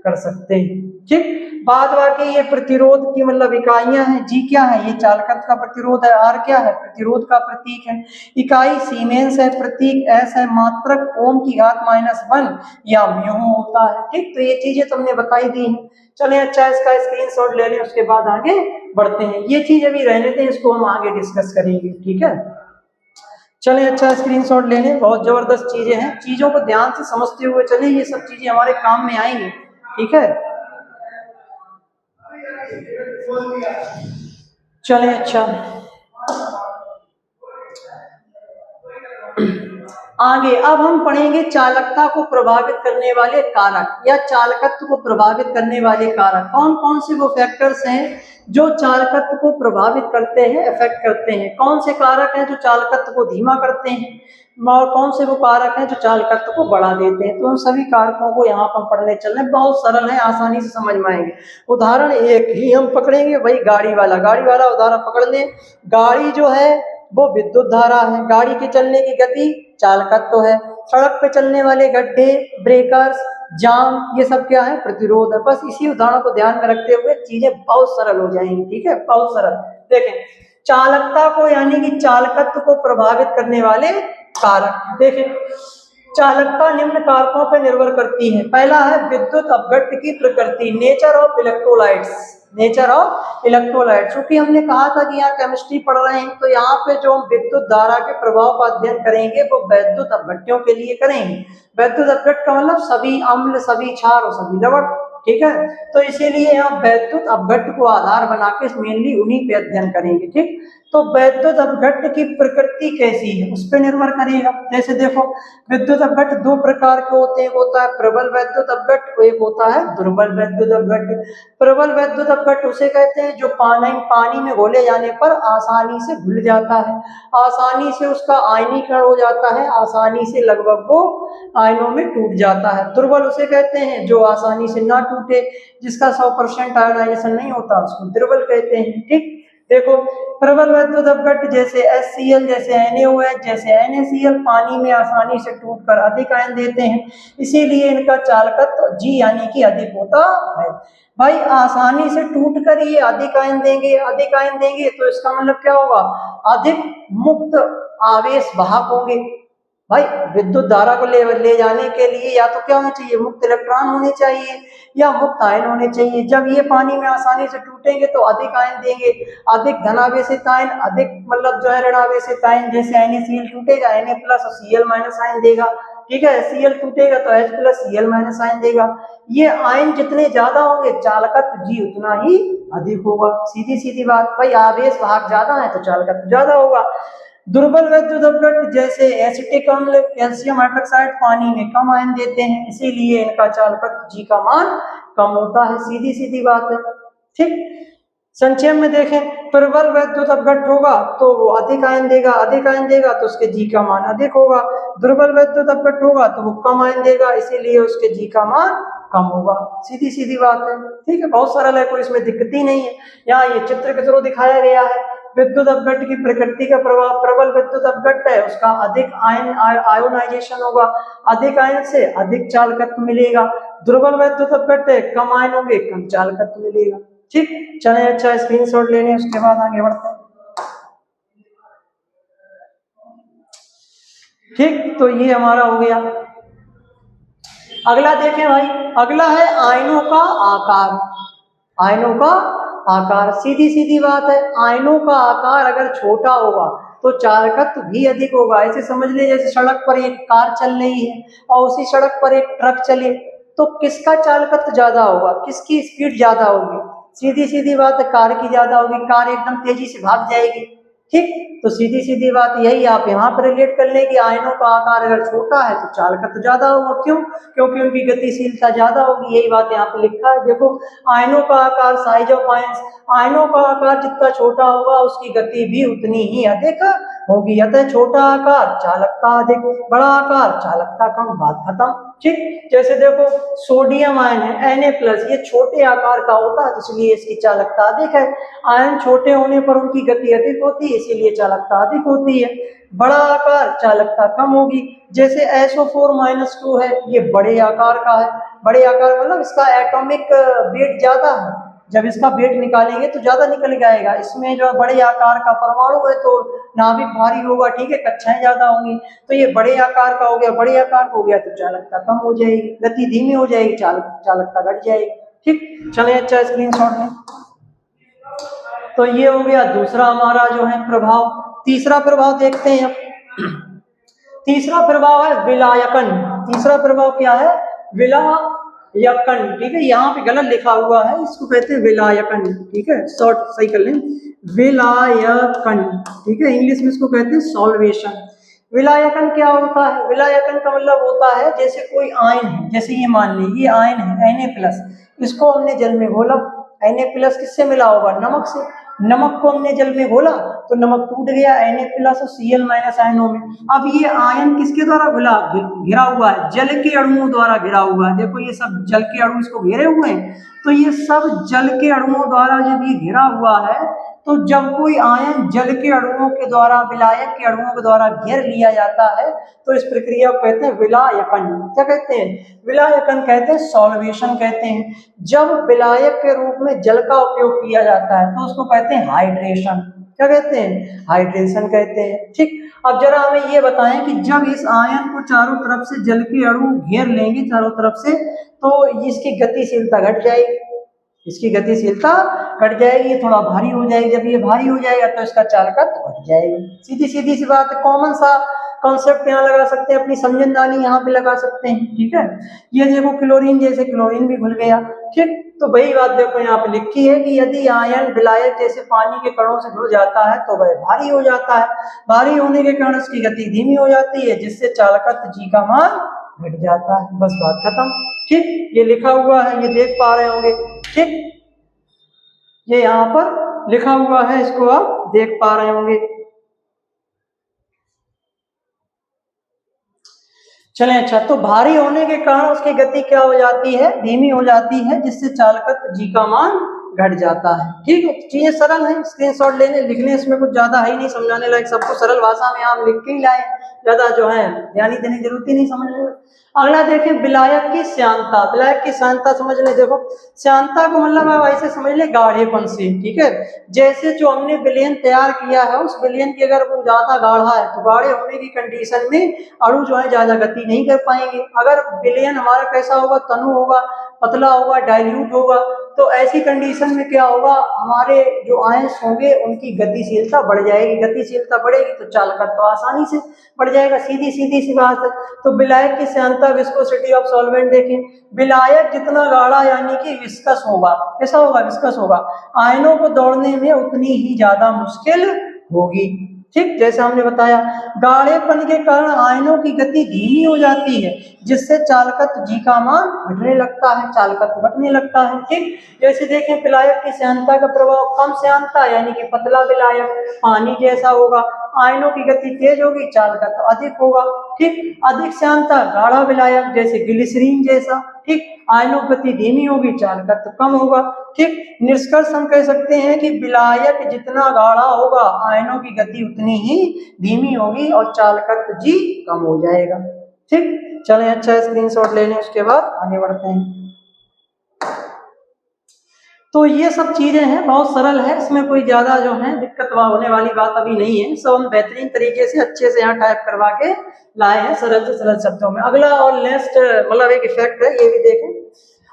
S1: कर सकते हैं, ठीक। बाद बाकी ये प्रतिरोध की मतलब इकाइयां हैं, जी क्या है, ये चालकत्व का प्रतिरोध है, आर क्या है, प्रतिरोध का प्रतीक है, इकाई सीमेंस है, प्रतीक एस है, मात्रक ओम की घात -1 या म्यू होता है, ठीक। तो ये चीजें तुमने बताई दी हैं। चलें, अच्छा इसका स्क्रीनशॉट ले लें, उसके बाद आगे बढ़ते हैं। ये चीज अभी रहने दें, इसको हम आगे डिस्कस करेंगे, ठीक है। चलें, अच्छा स्क्रीनशॉट ले लें, बहुत जबरदस्त चीजें हैं, चीजों को ध्यान से समझते हुए चलें, ये सब चीजें हमारे काम में आएंगी, ठीक है। चलें, अच्छा आगे अब हम पढ़ेंगे चालकता को प्रभावित करने वाले कारक या चालकत्व को प्रभावित करने वाले कारक। कौन कौन से वो फैक्टर्स हैं जो चालकत्व को प्रभावित करते हैं, इफेक्ट करते हैं। कौन से कारक हैं जो चालकत्व को धीमा करते हैं और कौन से वो कारक हैं जो चालकत्व को बढ़ा देते हैं। तो उन सभी कारकों को यहाँ पर पढ़ने चल रहे हैं, बहुत सरल है, आसानी से समझ में आएंगे। उदाहरण एक ही हम पकड़ेंगे, वही गाड़ी वाला उदाहरण पकड़ लें। गाड़ी जो है वो विद्युत धारा है, गाड़ी के चलने की गति चालकत्व है, सड़क पे चलने वाले गड्ढे, ब्रेकर्स, जाम, ये सब क्या है, प्रतिरोध है। बस इसी उदाहरण को ध्यान में रखते हुए चीजें बहुत सरल हो जाएंगी, ठीक है, बहुत सरल। देखें, चालकता को यानी कि चालकत्व को प्रभावित करने वाले कारक, देखें चालकता निम्न कारकों पर निर्भर करती है। पहला है विद्युत अपघट्ट की प्रकृति, nature of electrolytes, nature of electrolyte. क्योंकि हमने कहा था कि यहाँ केमिस्ट्री पढ़ रहे हैं तो यहाँ पे जो हम विद्युत धारा के प्रभाव का अध्ययन करेंगे वो वैद्युत अपघट्टों के लिए करेंगे। वैद्युत अपघट्ट का मतलब सभी अम्ल, सभी क्षार और सभी लवण, ठीक है। तो इसीलिए यहाँ वैद्युत अपघट्ट को आधार बना के मेनली उन्हीं पे अध्ययन करेंगे, ठीक। तो वैद्युत अपघट्ट की प्रकृति कैसी है उस पर निर्भर करेगा। जैसे देखो विद्युत अपघट्ट दो प्रकार के होते हैं, एक होता है प्रबल वैद्युत अपघट्ट, एक होता है दुर्बल वैद्युत अपघट्ट। प्रबल वैद्युत अपघट्ट उसे कहते हैं जो पानी में घोले जाने पर आसानी से घुल जाता है, आसानी से उसका आयनीकरण हो जाता है, आसानी से लगभग वो आयनों में टूट जाता है। दुर्बल उसे कहते हैं जो आसानी से ना टूटे, जिसका 100% आयोनाइजेशन नहीं होता, उसको दुर्बल कहते हैं, ठीक। देखो प्रबल वैद्युत अपघट्ट जैसे HCl, जैसे NaOH, जैसे NaCl पानी में आसानी से टूटकर अधिक आयन देते हैं, इसीलिए इनका चालकत्व G यानी कि अधिक होता है। भाई आसानी से टूटकर ये अधिक आयन देंगे, अधिक आयन देंगे तो इसका मतलब क्या होगा, अधिक मुक्त आवेश वाहक होंगे। भाई विद्युत धारा को ले जाने के लिए या तो क्या होना चाहिए, मुक्त इलेक्ट्रॉन होने चाहिए या मुक्त आयन होने चाहिए। जब ये पानी में आसानी से टूटेंगे तो अधिक आयन देंगे, अधिक धनावेशित आयन, अधिक मतलब जो है ऋणावेशित आयन, जैसे NaCl टूटेगा Na प्लस और Cl माइनस आयन देगा, ठीक है। Cl टूटेगा तो H plus Cl minus ion देगा। ये आयन जितने ज्यादा होंगे चालकत्व G उतना ही अधिक होगा, सीधी सीधी बात। भाई आवेश वाहक ज्यादा है तो चालकत्व ज्यादा होगा। दुर्बल वैद्युत अपघट्ट जैसे एसिटिक अम्ल, कैल्शियम हाइड्रोक्साइड पानी में कम आयन देते हैं, इसीलिए इनका चालकत्व G का मान कम होता है, सीधी सीधी बात है, ठीक। संक्षेप में देखें, प्रबल वैद्युत अपघट्ट होगा तो वो अधिक आयन देगा, अधिक आयन देगा तो उसके G का मान अधिक होगा। दुर्बल वैद्युत अपघट्ट होगा तो वो कम आयन देगा, इसीलिए उसके G का मान कम होगा, सीधी सीधी बात है, ठीक है। बहुत सरल है, कोई इसमें दिक्कत ही नहीं है। यहाँ ये चित्र के थ्रू दिखाया गया है विद्युत अपघट्ट की प्रकृति का प्रभाव। प्रबल विद्युत अपघट्ट है उसका अधिक आयोनाइजेशन होगा, अधिक आयन से अधिक चालकत्व मिलेगा। दुर्बल विद्युत अपघट्ट है कम आयन होंगे, कम चालकत्व मिलेगा, ठीक। चले अच्छा स्क्रीनशॉट लेने उसके बाद आगे बढ़ते हैं, ठीक। तो ये हमारा हो गया। अगला देखें भाई, अगला है आयनों का आकार। आयनों का आकार, सीधी सीधी बात है, आयनों का आकार अगर छोटा होगा तो चालकत्व भी अधिक होगा। ऐसे समझ ले जैसे सड़क पर एक कार चल रही है और उसी सड़क पर एक ट्रक चले तो किसका चालकत्व ज्यादा होगा, किसकी स्पीड ज्यादा होगी, सीधी सीधी बात है कार की ज्यादा होगी, कार एकदम तेजी से भाग जाएगी, ठीक। तो सीधी सीधी बात यही आप यहाँ पर रिलेट कर लें कि आयनों का आकार अगर छोटा है तो चालकत्व ज्यादा होगा, क्यों, क्योंकि उनकी गतिशीलता ज्यादा होगी, यही बात यहाँ पे लिखा है। देखो आयनों का आकार, साइज ऑफ आयंस, आयनों का आकार जितना छोटा होगा उसकी गति भी उतनी ही अधिक होगी, अतः छोटा आकार चालकता अधिक, बड़ा आकार चालकता कम, बात खत्म, ठीक। जैसे देखो सोडियम आयन है Na+, ये छोटे आकार का होता है इसलिए इसकी चालकता अधिक है। आयन छोटे होने पर उनकी गति अधिक होती है इसीलिए चालकता अधिक होती है। बड़ा आकार चालकता कम होगी, जैसे SO4-2 है, ये बड़े आकार का है। बड़े आकार मतलब इसका एटॉमिक वेट ज्यादा है, जब इसका वेट निकालेंगे तो ज्यादा निकल जाएगा। इसमें जो बड़े आकार का परमाणु है तो नाभिक भारी होगा, ठीक है, कक्षाएं ज्यादा होंगी, तो ये बड़े आकार का हो गया। बड़े आकार का हो गया तो चालकता कम हो जाएगी, गति धीमी हो जाएगी, चालकता घट जाएगी, ठीक। चले अच्छा स्क्रीनशॉट में। तो ये हो गया दूसरा हमारा जो है प्रभाव। तीसरा प्रभाव देखते हैं अब। तीसरा प्रभाव है विलायकन। तीसरा प्रभाव क्या है, विलायकन, ठीक है। यहाँ पे गलत लिखा हुआ है, इसको कहते हैं विलायकन, ठीक है, शॉर्ट सही कर लें, विलायकन, ठीक है। इंग्लिश में इसको कहते हैं सॉल्वेशन। विलायकन क्या होता है, विलायकन का मतलब होता है जैसे कोई आयन है, जैसे ये मान ली ये आयन है Na+, इसको हमने जल में घोला, Na+ किससे मिला होगा, नमक से। नमक को हमने जल में घोला तो नमक टूट गया Na+ और Cl- आयनों में। अब ये आयन किसके द्वारा घिरा हुआ है, जल के अणुओं द्वारा घिरा हुआ है। देखो ये सब जल के अणु इसको घेरे हुए हैं, तो ये सब जल के अणुओं द्वारा जब ये घिरा हुआ है तो जब कोई आयन जल के अणुओं के द्वारा, विलायक के अणुओं के द्वारा घेर लिया जाता है तो इस प्रक्रिया को कहते हैं विलायकन। क्या कहते हैं, विलायकन कहते हैं, सॉल्वेशन कहते हैं। जब विलायक के रूप में जल का उपयोग किया जाता है तो उसको कहते हैं हाइड्रेशन। क्या कहते हैं, हाइड्रेशन कहते हैं। ठीक, अब जरा हमें ये बताएं कि जब इस आयन को चारों तरफ से जल के अणु घेर लेंगे चारों तरफ से, तो इसकी गतिशीलता घट जाएगी, इसकी गतिशीलता घट जाएगी, ये थोड़ा भारी हो जाएगी। जब ये भारी हो जाएगा तो इसका चालकत्व घट जाएगी। सीधी सीधी सी बात है, कॉमन सा कॉन्सेप्ट यहाँ लगा सकते हैं, अपनी समझदारी यहाँ पे लगा सकते हैं। ठीक है, ये देखो क्लोरीन, जैसे क्लोरीन भी घुल गया। ठीक, तो वही बात देखो यहाँ पे लिखी है कि यदि आयन विलायक जैसे पानी के कणों से घुल जाता है तो वह भारी हो जाता है, भारी होने के कारण उसकी गति धीमी हो जाती है, जिससे चालकत्व जी का मान घट जाता है। बस बात खत्म। ठीक, ये लिखा हुआ है, ये देख पा रहे होंगे। ठीक, ये यहाँ पर लिखा हुआ है, इसको आप देख पा रहे होंगे। चलें, अच्छा, तो भारी होने के कारण उसकी गति क्या हो जाती है, धीमी हो जाती है, जिससे चालकत्व जी का मान घट जाता है। ठीक है, चीजें सरल है, स्क्रीनशॉट लेने लिखने इसमें कुछ ज्यादा है ही नहीं, समझाने लायक सबको सरल भाषा में हम लिख के ही लाए, ज्यादा जो है ध्यान ही देने की जरूरत ही नहीं समझने में। अगला देखें, विलायक की श्यानता। विलायक की श्यानता समझ ले, देखो श्यानता को मतलब आप ऐसे समझ ले गाढ़ेपन से। ठीक है, जैसे जो हमने विलयन तैयार किया है, उस विलयन की अगर वो ज्यादा गाढ़ा है तो गाढ़े होने की कंडीशन में अणु जो है ज्यादा गति नहीं कर पाएंगे। अगर विलयन हमारा कैसा होगा, तनु होगा, पतला होगा, डाइल्यूट होगा, तो ऐसी कंडीशन में क्या होगा, हमारे जो आयंस होंगे उनकी गतिशीलता बढ़ जाएगी। गतिशीलता बढ़ेगी तो चालकत्व तो आसानी से बढ़ जाएगा, सीधी सीधी सी बात है। तो विलायक की श्यानता, विस्कोसिटी ऑफ सॉल्वेंट देखें, विलायक जितना गाढ़ा यानी कि विस्कस होगा, कैसा होगा, विस्कस होगा, आयनों को दौड़ने में उतनी ही ज्यादा मुश्किल होगी। ठीक, जैसे हमने बताया, गाढ़ेपन के कारण आयनों की गति धीमी हो जाती है, जिससे चालकत्व जी का मान घटने लगता है, चालकत्व घटने लगता है। ठीक, जैसे देखें विलायक की श्यानता का प्रभाव, कम श्यानता यानी कि पतला विलायक पानी जैसा होगा, आयनों की गति तेज होगी, चालकत्व अधिक होगा। ठीक, अधिक श्यानता गाढ़ा विलायक जैसे ग्लिसरीन जैसा। ठीक, आयनों की गति धीमी होगी, चालकत्व कम होगा। ठीक, निष्कर्ष हम कह सकते हैं कि विलायक जितना गाढ़ा होगा, आयनों की गति उतनी ही धीमी होगी और चालकत्व जी कम हो जाएगा। ठीक, चलें, अच्छा स्क्रीनशॉट ले लें, उसके बाद आगे बढ़ते हैं। तो ये सब चीजें हैं, बहुत सरल है, इसमें कोई ज्यादा जो है दिक्कत होने वाली बात अभी नहीं है। सब हम बेहतरीन तरीके से अच्छे से यहाँ टाइप करवा के लाए हैं, सरल से सरल शब्दों में। अगला और नेक्स्ट मतलब एक इफेक्ट है, ये भी देखें।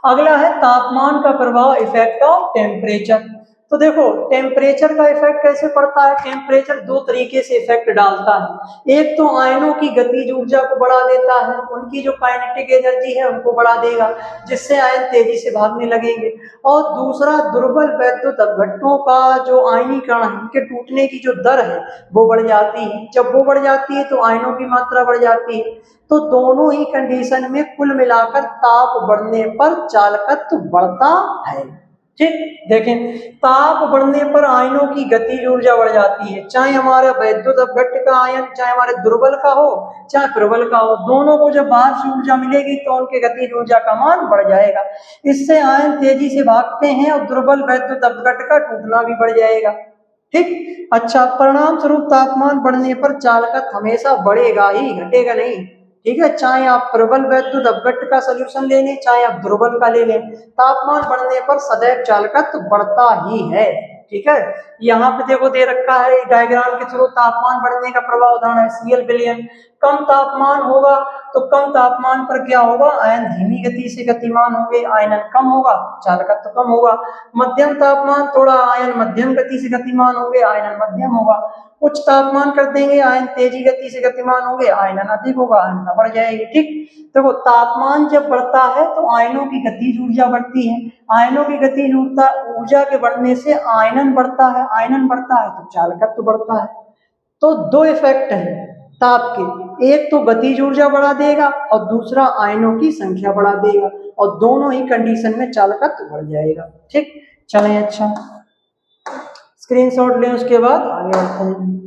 S1: अगला है तापमान का प्रभाव, इफेक्ट ऑफ टेम्परेचर। तो देखो टेम्परेचर का इफेक्ट कैसे पड़ता है, टेम्परेचर दो तरीके से इफेक्ट डालता है। एक तो आयनों की गतिज ऊर्जा को बढ़ा देता है, उनकी जो काइनेटिक एनर्जी है उनको बढ़ा देगा, जिससे आयन तेजी से भागने लगेंगे। और दूसरा, दुर्बल वैद्युत अपघट्टों का जो आयनीकरण है, उनके टूटने की जो दर है वो बढ़ जाती है। जब वो बढ़ जाती है तो आयनों की मात्रा बढ़ जाती है। तो दोनों ही कंडीशन में कुल मिलाकर ताप बढ़ने पर चालकत्व बढ़ता है। ठीक, देखें, ताप बढ़ने पर आयनों की गतिज ऊर्जा बढ़ जाती है, चाहे हमारा वैद्युत अपघट्ट का आयन, चाहे हमारे दुर्बल का हो, चाहे प्रबल का हो, दोनों को जब बाहर से ऊर्जा मिलेगी तो उनके गतिज ऊर्जा का मान बढ़ जाएगा। इससे आयन तेजी से भागते हैं और दुर्बल वैद्युत अपघट्ट का टूटना भी बढ़ जाएगा। ठीक, अच्छा, परिणाम स्वरूप तापमान बढ़ने पर चालकत्व हमेशा बढ़ेगा ही, घटेगा नहीं। ठीक है, चाहे आप प्रबल वैद्युत अपघट्ट का सॉल्यूशन ले लें, चाहे आप दुर्बल का ले लें, तापमान बढ़ने पर सदैव चालकत्व बढ़ता ही है। ठीक है, यहाँ पे देखो दे रखा है डायग्राम के थ्रू तापमान बढ़ने का प्रभाव, उदाहरण है Cl विलयन। कम तापमान होगा तो कम तापमान पर क्या होगा, आयन धीमी गति से गतिमान होंगे, आयनन कम होगा, चालकत्व कम होगा। मध्यम तापमान थोड़ा आयन मध्यम गति से गतिमान होंगे, आयनन मध्यम होगा। उच्च तापमान कर देंगे, आयन तेजी गति से गतिमान होंगे, आयनन अधिक होगा, आयनता बढ़ जाएगी। ठीक, देखो तापमान जब बढ़ता है तो आयनों की गतिज ऊर्जा बढ़ती है, आयनों की गतिज ऊर्जा के बढ़ने से आयनन बढ़ता है, आयनन बढ़ता है तो चालकत्व बढ़ता है। तो दो इफेक्ट है ताप के, एक तो गतिज ऊर्जा बढ़ा देगा और दूसरा आयनों की संख्या बढ़ा देगा, और दोनों ही कंडीशन में चालकत्व बढ़ जाएगा। ठीक, चलें, अच्छा स्क्रीनशॉट लें, उसके बाद आगे बढ़ते हैं।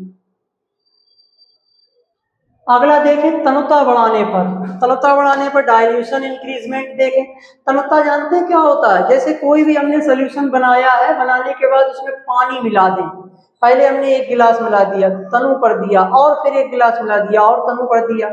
S1: अगला देखें, तनुता बढ़ाने पर। तनुता बढ़ाने पर डाइल्यूशन इंक्रीजमेंट देखें। तनुता जानते हैं क्या होता है, जैसे कोई भी हमने सोल्यूशन बनाया है, बनाने के बाद उसमें पानी मिला दें, पहले हमने एक गिलास मिला दिया, तनु कर दिया, और फिर एक गिलास मिला दिया और तनु कर दिया,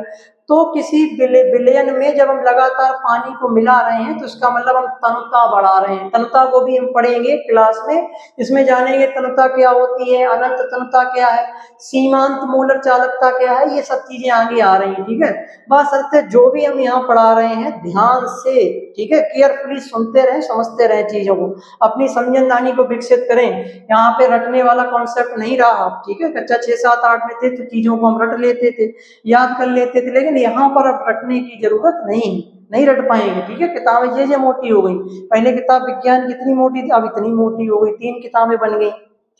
S1: तो किसी विलयन में जब हम लगातार पानी को मिला रहे हैं तो इसका मतलब हम तनुता बढ़ा रहे हैं। तनुता को भी हम पढ़ेंगे क्लास में, इसमें जानेंगे तनुता क्या होती है, अनंत तनुता क्या है, सीमांत मोलर चालकता क्या है, ये सब चीजें आगे आ रही हैं। ठीक है, बात सत्य जो भी हम यहाँ पढ़ा रहे हैं ध्यान से, ठीक है, केयरफुली सुनते रहें, समझते रहें चीजों को, अपनी समझदारी को विकसित करें। यहाँ पे रटने वाला कॉन्सेप्ट नहीं रहा। ठीक है, कक्षा 6, 7, 8 में थे तो चीजों को हम रट लेते थे, याद कर लेते थे, लेकिन यहाँ पर अब रटने की जरूरत नहीं रट पाएंगे। ठीक है, किताबें ये मोटी हो गई, पहले किताब विज्ञान कितनी मोटी थी, अब इतनी मोटी हो गई, 3 किताबें बन गई।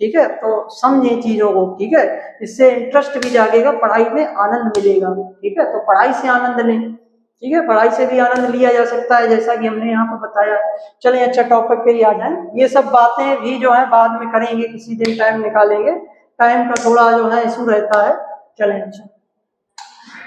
S1: ठीक है, तो समझें चीजों को। ठीक है, इससे इंटरेस्ट भी जागेगा, पढ़ाई में आनंद मिलेगा। ठीक है, तो पढ़ाई से आनंद लें। ठीक है, पढ़ाई से भी आनंद लिया जा सकता है, जैसा कि हमने यहाँ पर बताया। चलें अच्छा टॉपिक पे ही आ जाएं। ये सब बातें भी जो है बाद में करेंगे, किसी दिन टाइम निकालेंगे, टाइम का थोड़ा जो है इशू रहता है। चलें अच्छा,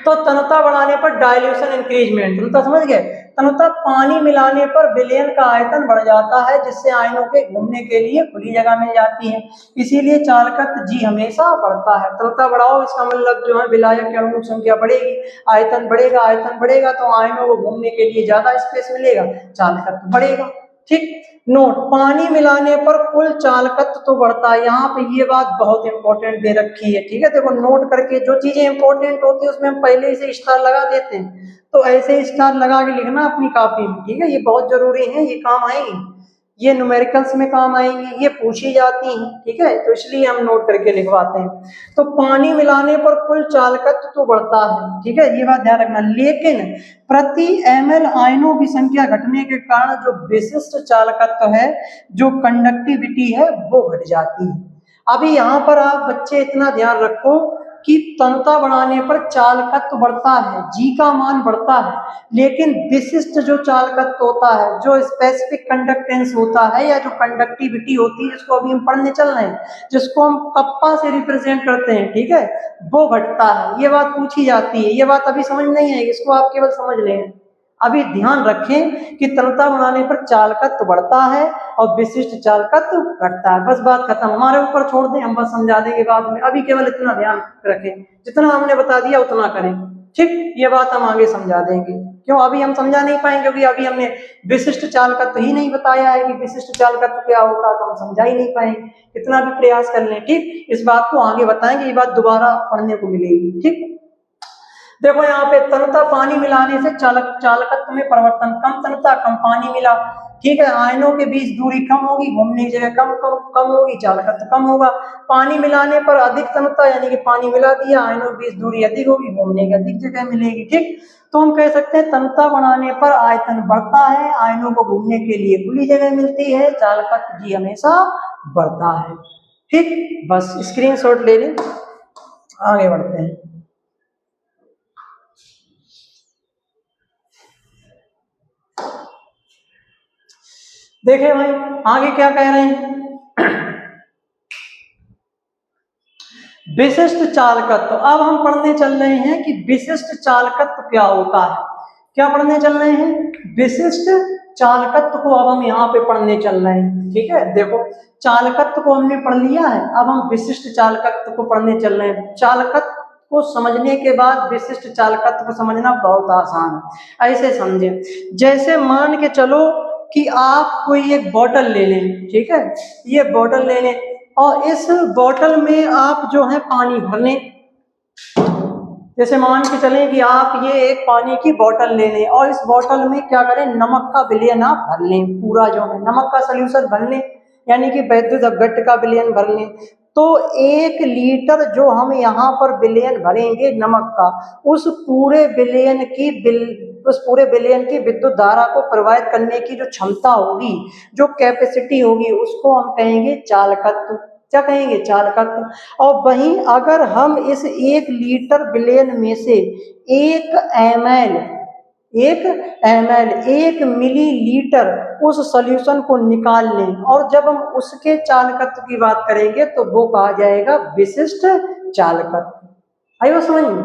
S1: तो तनुता बढ़ाने पर डाइल्यूशन इंक्रीजमेंट, तनुता समझ गए, तनुता पानी मिलाने पर विलयन का आयतन बढ़ जाता है, जिससे आयनों के घूमने के लिए खुली जगह मिल जाती है, इसीलिए चालकत्व जी हमेशा बढ़ता है। तनुता बढ़ाओ इसका मतलब जो है विलायक की अणु संख्या बढ़ेगी, आयतन बढ़ेगा तो आयनों को घूमने के लिए ज्यादा स्पेस मिलेगा, चालकत्व बढ़ेगा। ठीक, नोट, पानी मिलाने पर कुल चालकत्व तो बढ़ता है, यहाँ पे ये बात बहुत इंपॉर्टेंट दे रखी है। ठीक है, देखो नोट करके, जो चीजें इंपॉर्टेंट होती है उसमें हम पहले ही से स्टार लगा देते हैं, तो ऐसे स्टार लगा के लिखना अपनी कॉपी में। ठीक है, ये बहुत जरूरी है, ये काम आएंगी, ये न्यूमेरिकल्स में काम आएंगी, ये पूछी जाती हैं। ठीक है, तो इसलिए हम नोट करके लिखवाते हैं। तो पानी मिलाने पर कुल चालकत्व तो बढ़ता है, ठीक है, ये बात ध्यान रखना, लेकिन प्रति ml आयनों की संख्या घटने के कारण जो विशिष्ट चालकत्व है, जो कंडक्टिविटी है, वो घट जाती है। अभी यहाँ पर आप बच्चे इतना ध्यान रखो कि तनुता बढ़ाने पर चालकत्व बढ़ता है, जी का मान बढ़ता है, लेकिन विशिष्ट जो चालकत्व होता है, जो स्पेसिफिक कंडक्टेंस होता है या जो कंडक्टिविटी होती है, जिसको अभी हम पढ़ने चल रहे हैं, जिसको हम कप्पा से रिप्रेजेंट करते हैं, ठीक है, वो घटता है। ये बात पूछी जाती है, ये बात अभी समझ नहीं आएगी, इसको आप केवल समझ लें। अभी ध्यान रखें कि तनुता बढ़ाने पर चालकत्व बढ़ता है और विशिष्ट चालकत्व घटता है, बस बात खत्म, हमारे ऊपर छोड़ दें, हम बस समझा देंगे बाद में। अभी केवल इतना ध्यान रखें, जितना हमने बता दिया उतना करें। ठीक, ये बात हम आगे समझा देंगे, क्यों अभी हम समझा नहीं पाएंगे, क्योंकि अभी हमने विशिष्ट चालकत्व ही नहीं बताया है कि विशिष्ट चालकत्व क्या होता है, तो हम समझा ही नहीं पाएंगे, कितना भी प्रयास कर लें। ठीक, इस बात को आगे बताएंगे, ये बात दोबारा पढ़ने को मिलेगी। ठीक, देखो यहाँ पे तनुता पानी मिलाने से चालकत्व में परिवर्तन, कम तनुता कम पानी मिला, ठीक है, आयनों के बीच दूरी कम होगी, घूमने की जगह कम होगी, चालकत्व कम होगा। पानी मिलाने पर अधिक तनुता, यानी कि पानी मिला दिया, आयनों के बीच दूरी अधिक होगी, घूमने की अधिक जगह मिलेगी। ठीक, तो हम कह सकते हैं तनुता बढ़ाने पर आयतन बढ़ता है, आयनों को घूमने के लिए खुली जगह मिलती है, चालकत्व जी हमेशा बढ़ता है। ठीक, बस स्क्रीनशॉट ले लें, आगे बढ़ते हैं। देखें भाई आगे क्या कह रहे हैं, विशिष्ट चालकत्व। अब हम पढ़ने चल रहे हैं कि विशिष्ट चालकत्व क्या होता है, क्या पढ़ने चल रहे हैं, विशिष्ट चालकत्व को अब हम यहाँ पे पढ़ने चल रहे हैं। ठीक है, देखो चालकत्व को हमने पढ़ लिया है, अब हम विशिष्ट चालकत्व को पढ़ने चल रहे हैं। चालकत्व को समझने के बाद विशिष्ट चालकत्व को समझना बहुत आसान है। ऐसे समझे, जैसे मान के चलो कि आप कोई एक बोतल ले लें, ठीक है, ये बोतल ले लें और इस बोतल में आप जो है पानी भर लें। जैसे मान के चलें कि आप ये एक पानी की बोतल ले लें और इस बोतल में क्या करें, नमक का विलयन आप भर लें, पूरा जो है नमक का सोल्यूशन भर लें, यानी कि वैद्युत अपघट्य का विलयन भर लें। तो 1 लीटर जो हम यहाँ पर विलयन भरेंगे नमक का, उस पूरे विलयन की विद्युत धारा को प्रवाहित करने की जो क्षमता होगी, जो कैपेसिटी होगी, उसको हम कहेंगे चालकत्व। क्या कहेंगे, चालकत्व। और वहीं अगर हम इस 1 लीटर विलयन में से 1 मिलीलीटर उस सॉल्यूशन को निकाल लें और जब हम उसके चालकत्व की बात करेंगे तो वो कहा जाएगा विशिष्ट चालकत्व। आइए समझ में,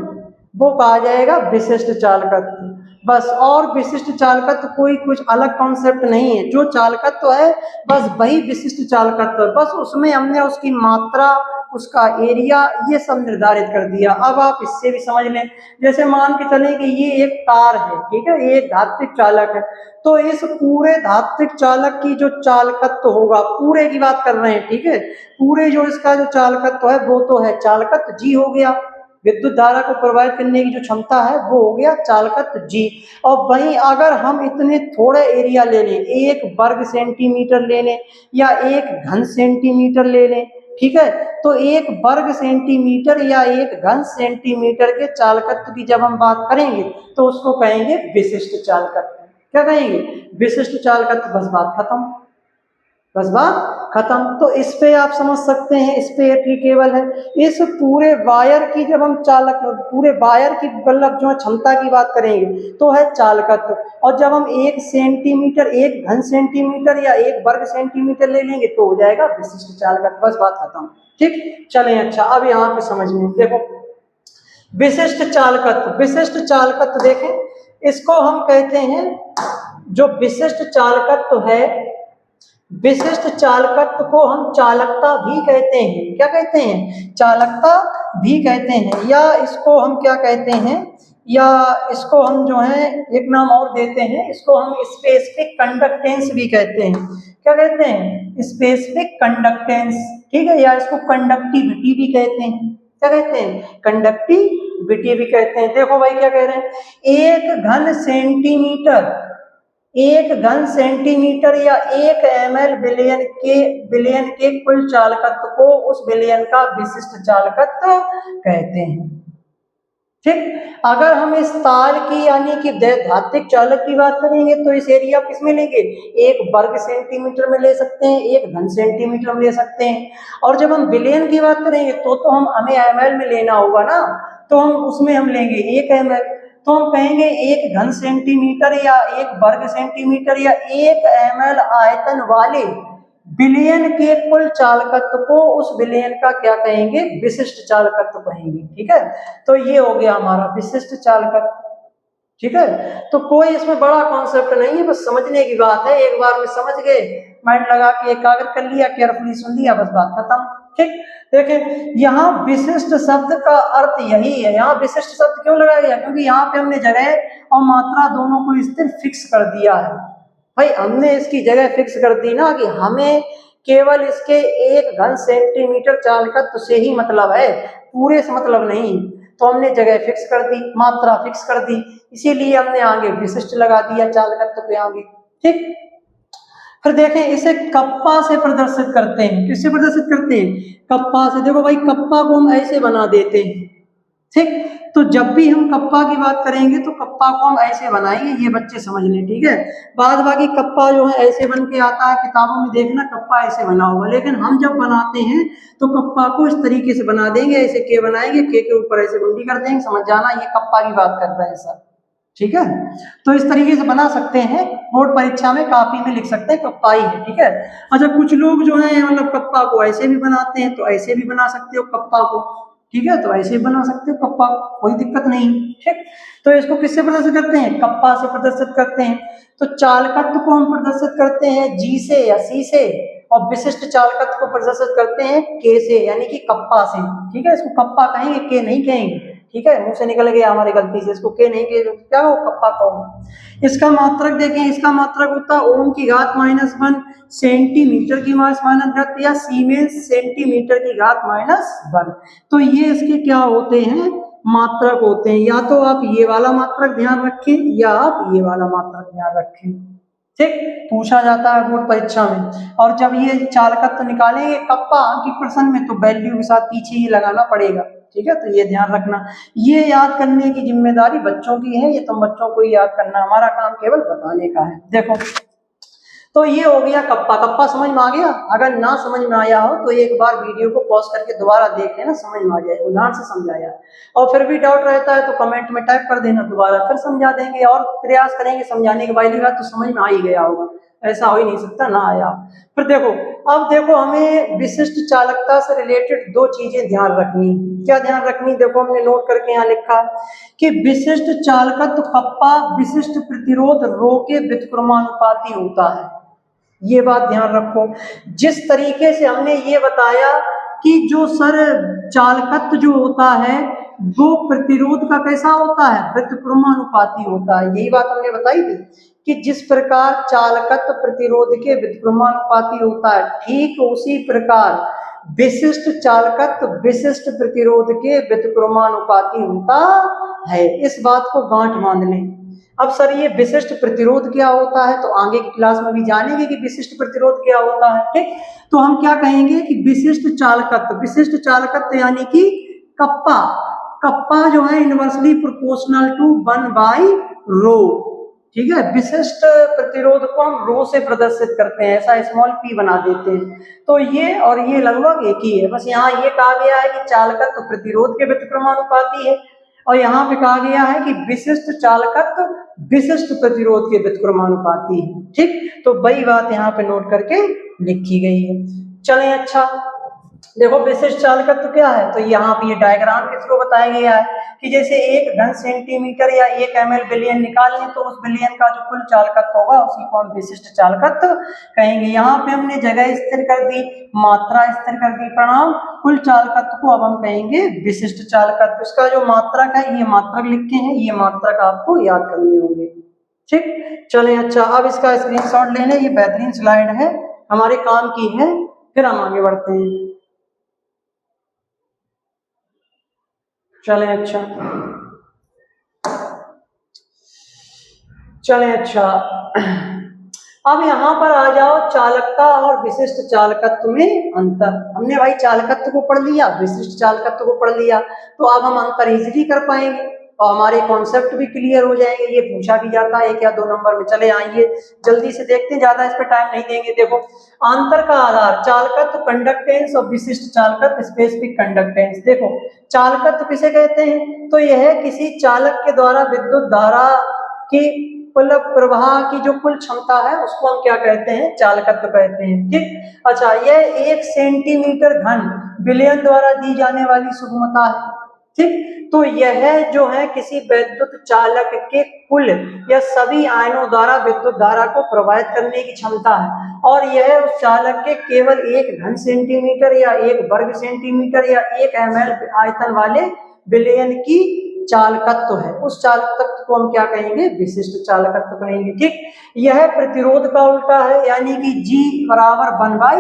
S1: वो कहा जाएगा विशिष्ट चालकत्व, बस। और विशिष्ट चालकत्व कोई कुछ अलग कॉन्सेप्ट नहीं है, जो चालकत्व है बस वही विशिष्ट चालकत्व है, बस उसमें हमने उसकी मात्रा उसका एरिया, ये सब निर्धारित कर दिया। अब आप इससे भी समझ लें, जैसे मान के चलें कि ये एक तार है, ठीक है, ये एक धात्विक चालक है, तो इस पूरे धात्विक चालक की जो चालकत्व होगा, पूरे की बात कर रहे हैं, ठीक है, पूरे जो इसका जो चालकत्व है वो तो है चालकत्व जी हो गया, विद्युत धारा को प्रवाहित करने की जो क्षमता है वो हो गया चालकत्व जी। और वहीं अगर हम इतने थोड़े एरिया ले लें, 1 वर्ग सेंटीमीटर ले लें या 1 घन सेंटीमीटर ले लें, ठीक है, तो 1 वर्ग सेंटीमीटर या 1 घन सेंटीमीटर के चालकत्व की जब हम बात करेंगे तो उसको कहेंगे विशिष्ट चालकत्व। क्या कहेंगे? विशिष्ट चालकत्व। बस बात खत्म, बस बात खत्म। तो इस पे आप समझ सकते हैं, इस पे एप्लीकेबल है। इस पूरे वायर की जब हम चालक, पूरे वायर की मतलब जो क्षमता की बात करेंगे तो है चालकत्व, और जब हम 1 सेंटीमीटर, 1 घन सेंटीमीटर या 1 वर्ग सेंटीमीटर ले लेंगे तो हो जाएगा विशिष्ट चालकत्व। बस बात खत्म, ठीक। चलें, अच्छा अब यहाँ पे समझ लें, देखो विशिष्ट चालकत्व, विशिष्ट चालकत्व देखें, इसको हम कहते हैं, जो विशिष्ट चालकत्व है, विशिष्ट चालकत्व को हम चालकता भी कहते हैं। क्या कहते हैं? चालकता भी कहते हैं, या इसको हम क्या कहते हैं, या इसको हम जो है एक नाम और देते हैं, इसको हम स्पेसिफिक कंडक्टेंस भी कहते हैं। क्या कहते हैं? स्पेसिफिक कंडक्टेंस, ठीक है, या इसको कंडक्टिविटी भी कहते हैं। क्या कहते हैं? कंडक्टिविटी भी कहते हैं। देखो भाई क्या कह रहे हैं, 1 घन सेंटीमीटर, 1 घन सेंटीमीटर या 1 ml बिलियन के कुल चालकत्व को उस बिलियन का विशिष्ट चालकत्व कहते हैं, ठीक। अगर हम इस तार की यानी कि धात्विक चालक की बात करेंगे तो इस एरिया किस में लेंगे? 1 वर्ग सेंटीमीटर में ले सकते हैं, 1 घन सेंटीमीटर में ले सकते हैं। और जब हम बिलियन की बात करेंगे तो हमें ml में लेना होगा ना, तो हम उसमें हम लेंगे 1 ml। तो हम कहेंगे 1 घन सेंटीमीटर या 1 वर्ग सेंटीमीटर या 1 ml आयतन वाले बिलियन के कुल चालकत्व को उस बिलियन का क्या कहेंगे? विशिष्ट चालकत्व कहेंगे, ठीक है। तो ये हो गया हमारा विशिष्ट चालकत्व, ठीक है। तो कोई इसमें बड़ा कॉन्सेप्ट नहीं है, बस समझने की बात है। एक बार में समझ गए, माइंड लगा के एकाग्र कर लिया, केयरफुली सुन लिया, बस बात खत्म, ठीक। देखें, यहाँ विशिष्ट शब्द का अर्थ यही है। यहाँ विशिष्ट शब्द क्यों लगाया गया? क्योंकि यहाँ पे हमने जगह और मात्रा दोनों को स्थिर फिक्स कर दिया है। भाई हमने इसकी जगह फिक्स कर दी ना, कि हमें केवल इसके 1 घन सेंटीमीटर चालकत्व से ही मतलब है, पूरे से मतलब नहीं। तो हमने जगह फिक्स कर दी, मात्रा फिक्स कर दी, इसीलिए हमने आगे विशिष्ट लगा दिया चालकत्व पे आगे, ठीक। फिर देखें, इसे कप्पा से प्रदर्शित करते हैं। किससे प्रदर्शित करते हैं? कप्पा से। देखो भाई, कप्पा को हम ऐसे बना देते हैं, ठीक। तो जब भी हम कप्पा की बात करेंगे तो कप्पा को हम ऐसे बनाएंगे, ये बच्चे समझ लें, ठीक है। बाद बाकी कप्पा जो है ऐसे बन के आता है, किताबों में देखना कप्पा ऐसे बना होगा, लेकिन हम जब बनाते हैं तो कप्पा को इस तरीके से बना देंगे, ऐसे के बनाएंगे, के ऊपर ऐसे गुंडी कर देंगे, समझ जाना ये कप्पा की बात कर रहे हैं सर, ठीक है। तो इस तरीके से बना सकते हैं, बोर्ड परीक्षा में कापी में लिख सकते हैं कप्पा ही है, ठीक है। अच्छा, कुछ लोग जो है मतलब कप्पा को ऐसे भी बनाते हैं, तो ऐसे भी बना सकते हो कप्पा को, ठीक है, तो ऐसे बना सकते हो कप्पा, कोई दिक्कत नहीं, ठीक। तो इसको किससे प्रदर्शित करते हैं? कप्पा से प्रदर्शित करते हैं। तो चालकत्व को हम प्रदर्शित करते हैं जी से या सी से, और विशिष्ट चालकत्व को प्रदर्शित करते हैं के से, यानी कि कप्पा से, ठीक है। इसको कप्पा कहेंगे, के नहीं कहेंगे, ठीक है, मुंह से निकल गया हमारी गलती से, इसको के नहीं कहेंगे, क्या हो कप्पा कहो। इसका मात्रक देखें, इसका मात्रक होता है ओम की घात -1 सेंटीमीटर की -10 या सीमेंस सेंटीमीटर की घात -1। तो ये इसके क्या होते हैं? मात्रक होते हैं। या तो आप ये वाला मात्रक ध्यान रखें या आप ये वाला मात्रक ध्यान रखें, ठीक। पूछा जाता है बोर्ड परीक्षा में। और जब ये चालकत्व निकालेंगे कप्पा की प्रश्न में तो वैल्यू के साथ पीछे ही लगाना पड़ेगा, ठीक है। तो ये ध्यान रखना, ये याद करने की जिम्मेदारी बच्चों की है, ये तुम बच्चों को ही याद करना, हमारा काम केवल बताने का है। देखो, तो ये हो गया कप्पा। कप्पा समझ में आ गया? अगर ना समझ में आया हो तो एक बार वीडियो को पॉज करके दोबारा देख लेना, समझ में आ जाए, उदाहरण से समझाया। और फिर भी डाउट रहता है तो कमेंट में टाइप कर देना, दोबारा फिर समझा देंगे और प्रयास करेंगे समझाने के। बाद तो समझ में आ ही गया होगा, ऐसा हो ही नहीं सकता ना आया। फिर देखो, अब देखो, हमें विशिष्ट चालकता से रिलेटेड 2 चीजें ध्यान रखनी। क्या ध्यान रखनी? देखो, हमने नोट करके यहाँ लिखा कि विशिष्ट चालकत्व कप्पा विशिष्ट प्रतिरोध रो के व्युत्क्रमानुपाती होता है। ये बात ध्यान रखो। जिस तरीके से हमने ये बताया कि जो सर चालकत्व जो होता है वो प्रतिरोध का कैसा होता है, व्युत्क्रमानुपाती होता है। यही बात हमने बताई थी कि जिस प्रकार चालकत्व प्रतिरोध के व्युत्क्रमानुपाती होता है, ठीक उसी प्रकार विशिष्ट चालकत्व विशिष्ट प्रतिरोध के व्युत्क्रमानुपाती होता है। इस बात को गांठ बांध लें। अब सर ये विशिष्ट प्रतिरोध क्या होता है, तो आगे की क्लास में भी जानेंगे कि विशिष्ट प्रतिरोध क्या होता है। ठीक, तो हम क्या कहेंगे कि विशिष्ट चालकत्व यानी कि कप्पा, कप्पा जो है इनवर्सली प्रोपोर्शनल टू 1/ρ। ठीक है, विशिष्ट प्रतिरोध को हम रो से प्रदर्शित करते हैं, ऐसा स्मॉल p बना देते हैं। तो ये और ये लगभग एक ही है, बस यहाँ ये कहा गया है कि चालकत्व प्रतिरोध के व्युत्क्रमानुपाती है और यहाँ पे कहा गया है कि विशिष्ट चालकत्व विशिष्ट प्रतिरोध के व्युत्क्रमानुपाती है। ठीक, तो वही बात यहाँ पे नोट करके लिखी गई है। चलें, अच्छा देखो विशिष्ट चालकत्व क्या है, तो यहाँ पे ये डायग्राम के थ्रू बताया गया है कि जैसे 1 घन सेंटीमीटर या 1 ml बिलियन निकाल लें तो उस बिलियन का जो कुल चालकत्व होगा उसी को हम विशिष्ट चालकत्व कहेंगे। यहाँ पे हमने जगह स्थिर कर दी, मात्रा स्थिर कर दी, परिणाम कुल चालकत्व को अब हम कहेंगे विशिष्ट चालकत्व। इसका जो मात्रक है ये मात्रक लिखे हैं, ये मात्रक आपको याद करने होंगे। ठीक, चलें, अच्छा अब इसका स्क्रीनशॉट ले लें, ये बेहतरीन स्लाइड है, हमारे काम की है, फिर हम आगे बढ़ते हैं। चलें, अच्छा अब यहाँ पर आ जाओ चालकता और विशिष्ट चालकत्व में अंतर। हमने भाई चालकत्व को पढ़ लिया, विशिष्ट चालकत्व को पढ़ लिया, तो अब हम अंतर इजीली कर पाएंगे और हमारे कॉन्सेप्ट भी क्लियर हो जाएंगे। ये पूछा भी जाता है 1 या 2 नंबर में। चले आइए जल्दी से देखते हैं, ज्यादा इस पर टाइम नहीं देंगे। देखो अंतर का आधार चालकत्व कंडक्टेंस और विशिष्ट चालकत्व स्पेसिफिक कंडक्टेंस। देखो चालकत्व किसे कहते हैं, तो यह किसी चालक के द्वारा विद्युत धारा की कुल प्रवाह की जो कुल क्षमता है उसको हम क्या कहते हैं, चालकत्व कहते हैं। ठीक, अच्छा यह 1 सेंटीमीटर घन बिलियन द्वारा दी जाने वाली सुगमता है। ठीक, तो यह जो है किसी विद्युत चालक के कुल या सभी आयनों द्वारा विद्युत धारा को प्रवाहित करने की क्षमता है और यह उस चालक के केवल 1 घन सेंटीमीटर या 1 वर्ग सेंटीमीटर या 1 ml आयतन वाले बिलियन की चालकत्व है। उस चालकत्व को हम क्या कहेंगे, विशिष्ट चालकत्व कहेंगे। ठीक, यह प्रतिरोध का उल्टा है, यानी कि G बराबर 1/r,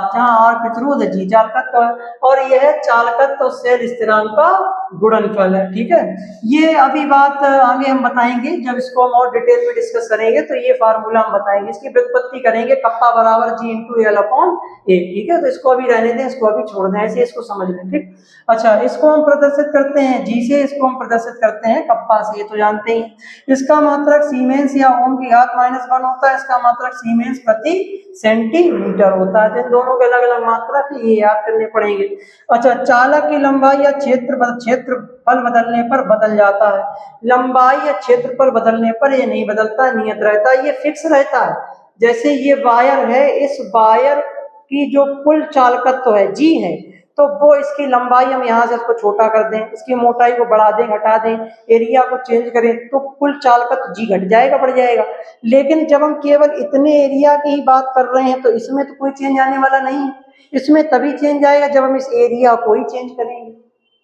S1: जहाँ r प्रतिरोध है G चालकत्व है और यह चालकत्व और सेल स्थिरांक का गुणनफल है। ठीक है, ये अभी बात आगे हम बताएंगे, जब इसको हम और डिटेल में डिस्कस करेंगे तो ये फार्मूला हम बताएंगे, इसकी व्युत्पत्ति करेंगे, कप्पा बराबर G × L/A। ठीक है, तो इसको अभी रहने दें, इसको अभी छोड़ दें, ऐसे इसको समझ लें। ठीक, अच्छा इसको हम प्रदर्शित करते हैं G से, इसको हम प्रदर्शित करते हैं कप्पा से, ये तो जानते ही। इसका मात्रक सीमेंस या ओम की घात -1 होता है, इसका मात्रक सीमेंस प्रति सेंटीमीटर होता है। इन दोनों के अलग अलग मात्रक ये याद करने पड़ेंगे। अच्छा, चालक की लंबाई या क्षेत्रफल बदलने पर बदल जाता है। लंबाई या क्षेत्रफल बदलने पर ये नहीं बदलता, नियत रहता है, ये फिक्स रहता है। जैसे ये वायर है, इस वायर की जो कुल चालकत्व है G है, तो वो इसकी लंबाई हम यहाँ से इसको छोटा कर दें, इसकी मोटाई को बढ़ा दें, घटा दें, एरिया को चेंज करें तो कुल चालकत्व G घट जाएगा, बढ़ जाएगा। लेकिन जब हम केवल इतने एरिया की ही बात कर रहे हैं तो इसमें तो कोई चेंज आने वाला नहीं है, इसमें तभी चेंज आएगा जब हम इस एरिया को ही चेंज करेंगे।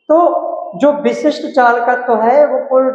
S1: तो जो विशिष्ट चालकत्व है वो कुल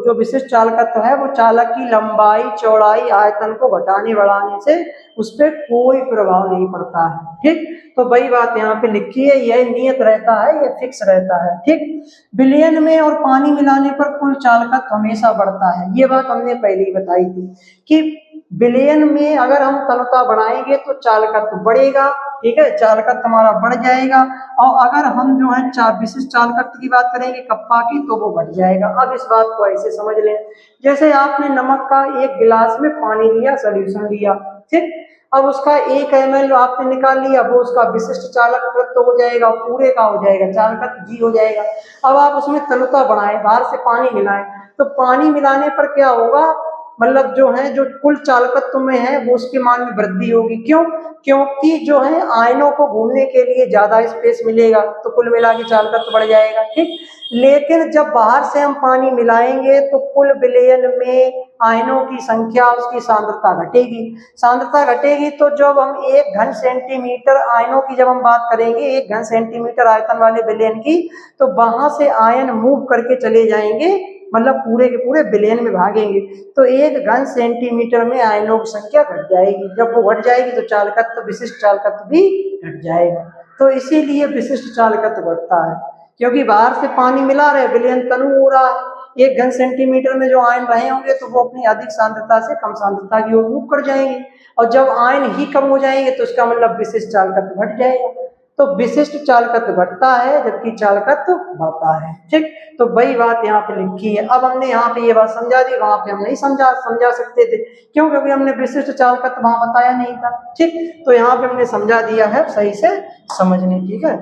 S1: जो विशिष्ट चालकत्व है वो चालक की लंबाई, चौड़ाई, आयतन को घटाने बढ़ाने से उस पर कोई प्रभाव नहीं पड़ता है। ठीक, तो वही बात यहाँ पे लिखी है, यह नियत रहता है, यह फिक्स रहता है। ठीक, बिलियन में और पानी मिलाने पर कुल चालकत्व हमेशा बढ़ता है, ये बात हमने पहले ही बताई थी कि बिलियन में अगर हम तनुता बढ़ाएंगे तो चालकत्व बढ़ेगा। ठीक है, चालकत्व हमारा बढ़ जाएगा और अगर हम जो है विशिष्ट चालकत्व की बात करेंगे कप्पा की तो वो बढ़ जाएगा। अब इस बात को ऐसे समझ लें, जैसे आपने नमक का 1 गिलास में पानी लिया, सोल्यूशन लिया, ठीक, अब उसका 1 ml आपने निकाल लिया, वो उसका विशिष्ट चालकत्व हो जाएगा, पूरे का हो जाएगा, चालकत्व G हो जाएगा। अब आप उसमें तनुता बढ़ाएं, बाहर से पानी मिलाएं, तो पानी मिलाने पर क्या होगा, मतलब जो है जो कुल चालकत्व में है वो उसके मान में वृद्धि होगी। क्यों? क्योंकि जो है आयनों को घूमने के लिए ज्यादा स्पेस मिलेगा, तो कुल मिला के चालकत्व बढ़ जाएगा। ठीक, लेकिन जब बाहर से हम पानी मिलाएंगे तो कुल विलयन में आयनों की संख्या, उसकी सांद्रता घटेगी। सांद्रता घटेगी तो जब हम 1 घन सेंटीमीटर आयनों की जब हम बात करेंगे, 1 घन सेंटीमीटर आयतन वाले विलयन की, तो वहां से आयन मूव करके चले जाएंगे, मतलब पूरे के पूरे विलयन में भागेंगे, तो 1 घन सेंटीमीटर में आयनों की संख्या घट जाएगी। जब वो घट जाएगी तो चालकत्व, विशिष्ट चालकत्व भी घट जाएगा। तो इसीलिए विशिष्ट चालकत्व बढ़ता है, क्योंकि बाहर से पानी मिला रहे, विलयन तनु हो रहा है, 1 घन सेंटीमीटर में जो आयन रहे होंगे तो वो अपनी अधिक सांद्रता से कम सांद्रता की ओर मूव कर जाएंगे, और जब आयन ही कम हो जाएंगे तो इसका मतलब विशिष्ट चालकत्व घट जाएगा। तो विशिष्ट चालकत्व घटता है जबकि चालकत्व बढ़ता है। ठीक, तो वही बात यहाँ पे लिखी है। अब हमने यहाँ पे ये बात समझा दी, वहां पे हम नहीं समझा सकते थे, क्यों? क्योंकि हमने विशिष्ट चालकत्व वहां बताया नहीं था। ठीक, तो यहाँ पे हमने समझा दिया है सही से समझने। ठीक है,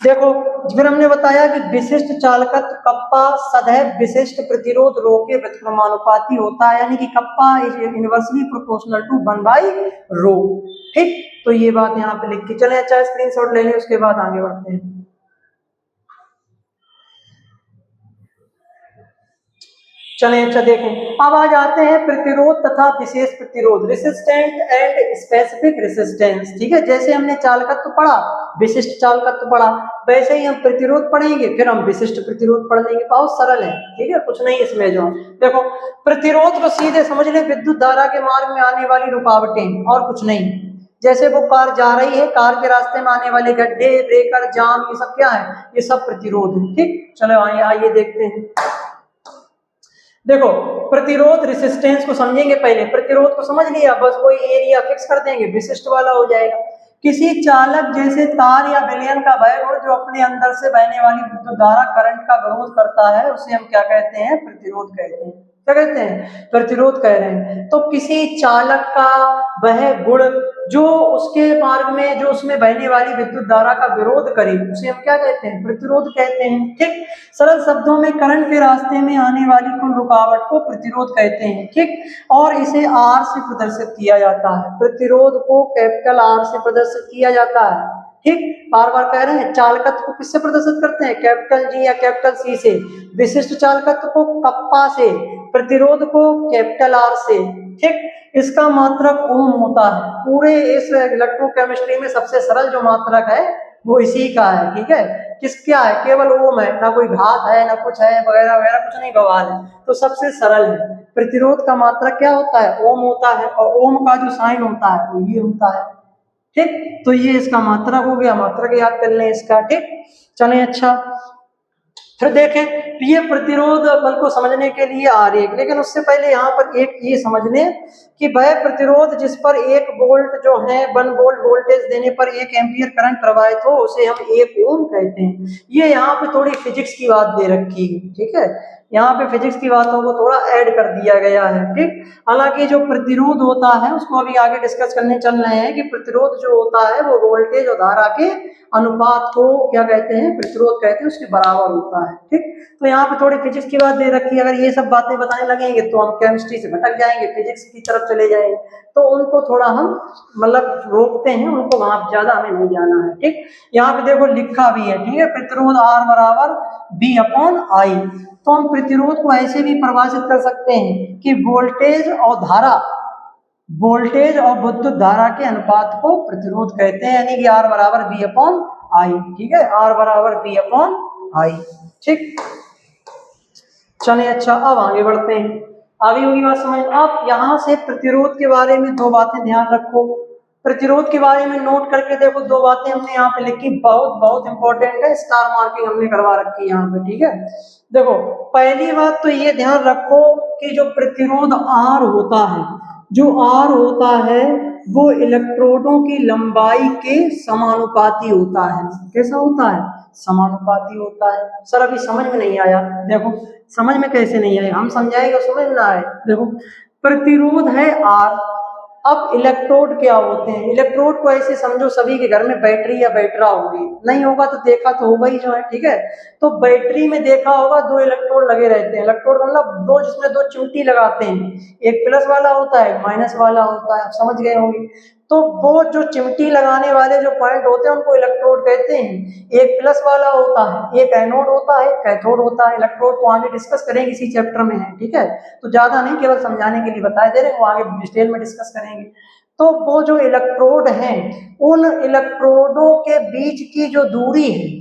S1: देखो फिर हमने बताया कि विशिष्ट चालकत्व कप्पा सदैव विशिष्ट प्रतिरोध रो के व्युत्क्रमानुपाती होता है, यानी कि kappa is inversely proportional to 1/ρ। ठीक, तो ये बात यहाँ पे लिख के चले। अच्छा, स्क्रीनशॉट ले लें, उसके बाद आगे बढ़ते हैं। चलें, अच्छा देखें, अब आ जाते हैं प्रतिरोध तथा विशेष प्रतिरोध, रेसिस्टेंट एंड स्पेसिफिक रेसिस्टेंस। ठीक है, जैसे हमने चालकत्व पढ़ा, विशिष्ट चालकत्व पढ़ा, वैसे ही हम प्रतिरोध पढ़ेंगे, फिर हम विशिष्ट प्रतिरोध पढ़ लेंगे। बहुत सरल है, ठीक है, कुछ नहीं इसमें। जो देखो, प्रतिरोध को सीधे समझ लें, विद्युत धारा के मार्ग में आने वाली रुकावटें, और कुछ नहीं। जैसे वो कार जा रही है, कार के रास्ते में आने वाले गड्ढे, ब्रेकर, जाम, ये सब क्या है? ये सब प्रतिरोध है। ठीक, चलो आइए देखते हैं। देखो, प्रतिरोध रेसिस्टेंस को समझेंगे पहले। प्रतिरोध को समझ लिया, बस कोई एरिया फिक्स कर देंगे, विशिष्ट वाला हो जाएगा। किसी चालक जैसे तार या विलयन का वैगुण जो अपने अंदर से बहने वाली विद्युत धारा करंट का विरोध करता है, उसे हम क्या कहते हैं? प्रतिरोध कहते हैं। क्या कहते हैं? प्रतिरोध कह रहे हैं। तो किसी चालक का वह गुण जो उसके मार्ग में, जो उसमें बहने वाली विद्युत धारा का विरोध करे, उसे हम क्या कहते हैं? प्रतिरोध कहते हैं। ठीक, सरल शब्दों में करंट के रास्ते में आने वाली कुल रुकावट को प्रतिरोध कहते हैं। ठीक, और इसे आर से प्रदर्शित किया जाता है। प्रतिरोध को कैपिटल आर से प्रदर्शित किया जाता है। ठीक, बार बार कह रहे हैं, चालकत्व को किससे प्रदर्शित करते हैं? कैपिटल जी या कैपिटल सी से। विशिष्ट चालकत्व को कप्पा से, प्रतिरोध को कैपिटल आर से। ठीक, इसका मात्रक ओम होता है। पूरे इस इलेक्ट्रोकेमिस्ट्री में सबसे सरल जो मात्रक है वो इसी का है। ठीक है, किस क्या है? केवल ओम है, ना कोई घात है, ना कुछ है वगैरह वगैरह, कुछ नहीं, बवाल है। तो सबसे सरल है। प्रतिरोध का मात्रक क्या होता है? ओम होता है, और ओम का जो साइन होता है वो ये होता है। ठीक, तो ये इसका मात्रक हो गया, मात्रक याद कर लें इसका। ठीक, चलें, अच्छा फिर देखें, ये प्रतिरोध बल को समझने के लिए आरेख, लेकिन उससे पहले यहाँ पर एक ये समझ लें कि वह प्रतिरोध जिस पर 1 वोल्ट जो है 1 वोल्ट वोल्टेज देने पर 1 एम्पियर करंट प्रवाहित हो, उसे हम 1 ओम कहते हैं। ये यहाँ पे थोड़ी फिजिक्स की बात दे रखी है। ठीक है, यहाँ पे फिजिक्स की बातों को थोड़ा ऐड कर दिया गया है। ठीक, हालांकि जो प्रतिरोध होता है उसको अभी आगे डिस्कस करने चल रहे हैं कि प्रतिरोध जो होता है वो वोल्टेज और धारा के अनुपात को क्या कहते हैं? प्रतिरोध कहते हैं, उसके बराबर होता है। ठीक, तो यहाँ पे थोड़ी फिजिक्स की बात दे रखी है। अगर ये सब बातें बताने लगेंगे तो हम केमिस्ट्री से भटक जाएंगे, फिजिक्स की तरफ चले जाएंगे, तो उनको थोड़ा हम मतलब रोकते हैं, उनको वहां ज्यादा हमें नहीं जाना है। ठीक, यहाँ पे देखो लिखा भी है। ठीक है, प्रतिरोध R बराबर B/I। तो हम प्रतिरोध को ऐसे भी परिभाषित कर सकते हैं कि वोल्टेज और धारा, वोल्टेज और विद्युत धारा के अनुपात को प्रतिरोध कहते हैं, यानी कि R बराबर B/I। ठीक है, R बराबर B/I। ठीक, चलिए, अच्छा अब आगे बढ़ते हैं। आगे होगी बात समझ। आप यहाँ से प्रतिरोध के बारे में 2 बातें ध्यान रखो। प्रतिरोध के बारे में नोट करके देखो, 2 बातें हमने यहाँ पे लिखी, बहुत बहुत इंपॉर्टेंट है, स्टार मार्किंग हमने करवा रखी है यहाँ पे। ठीक है, देखो पहली बात तो ये ध्यान रखो कि जो प्रतिरोध R होता है, जो R होता है वो इलेक्ट्रोडों की लंबाई के समानुपाती होता है। कैसा होता है? समानुपाती होता है। सर अभी समझ में नहीं आया। देखो, समझ में कैसे नहीं आया, हम समझाएंगे, समझ में आए। देखो, प्रतिरोध है R। अब इलेक्ट्रोड क्या होते हैं? इलेक्ट्रोड को ऐसे समझो, सभी के घर में बैटरी या बैटरा होगी, नहीं होगा तो देखा तो होगा ही जो है। ठीक है, तो बैटरी में देखा होगा 2 इलेक्ट्रोड लगे रहते हैं। इलेक्ट्रोड मतलब 2, जिसमें 2 चिमटी लगाते हैं, एक प्लस वाला होता है, माइनस वाला होता है, समझ गए होंगे। तो वो जो चिमटी लगाने वाले जो पॉइंट होते हैं उनको इलेक्ट्रोड कहते हैं। एक प्लस वाला होता है, एक एनोड होता है, एक कैथोड होता है। इलेक्ट्रोड को आगे डिस्कस करेंगे, इसी चैप्टर में है, ठीक है, तो ज्यादा नहीं, केवल समझाने के लिए बताए दे रहे हैं, वो आगे डिटेल में डिस्कस करेंगे। तो वो जो इलेक्ट्रोड हैं, उन इलेक्ट्रोडों के बीच की जो दूरी है,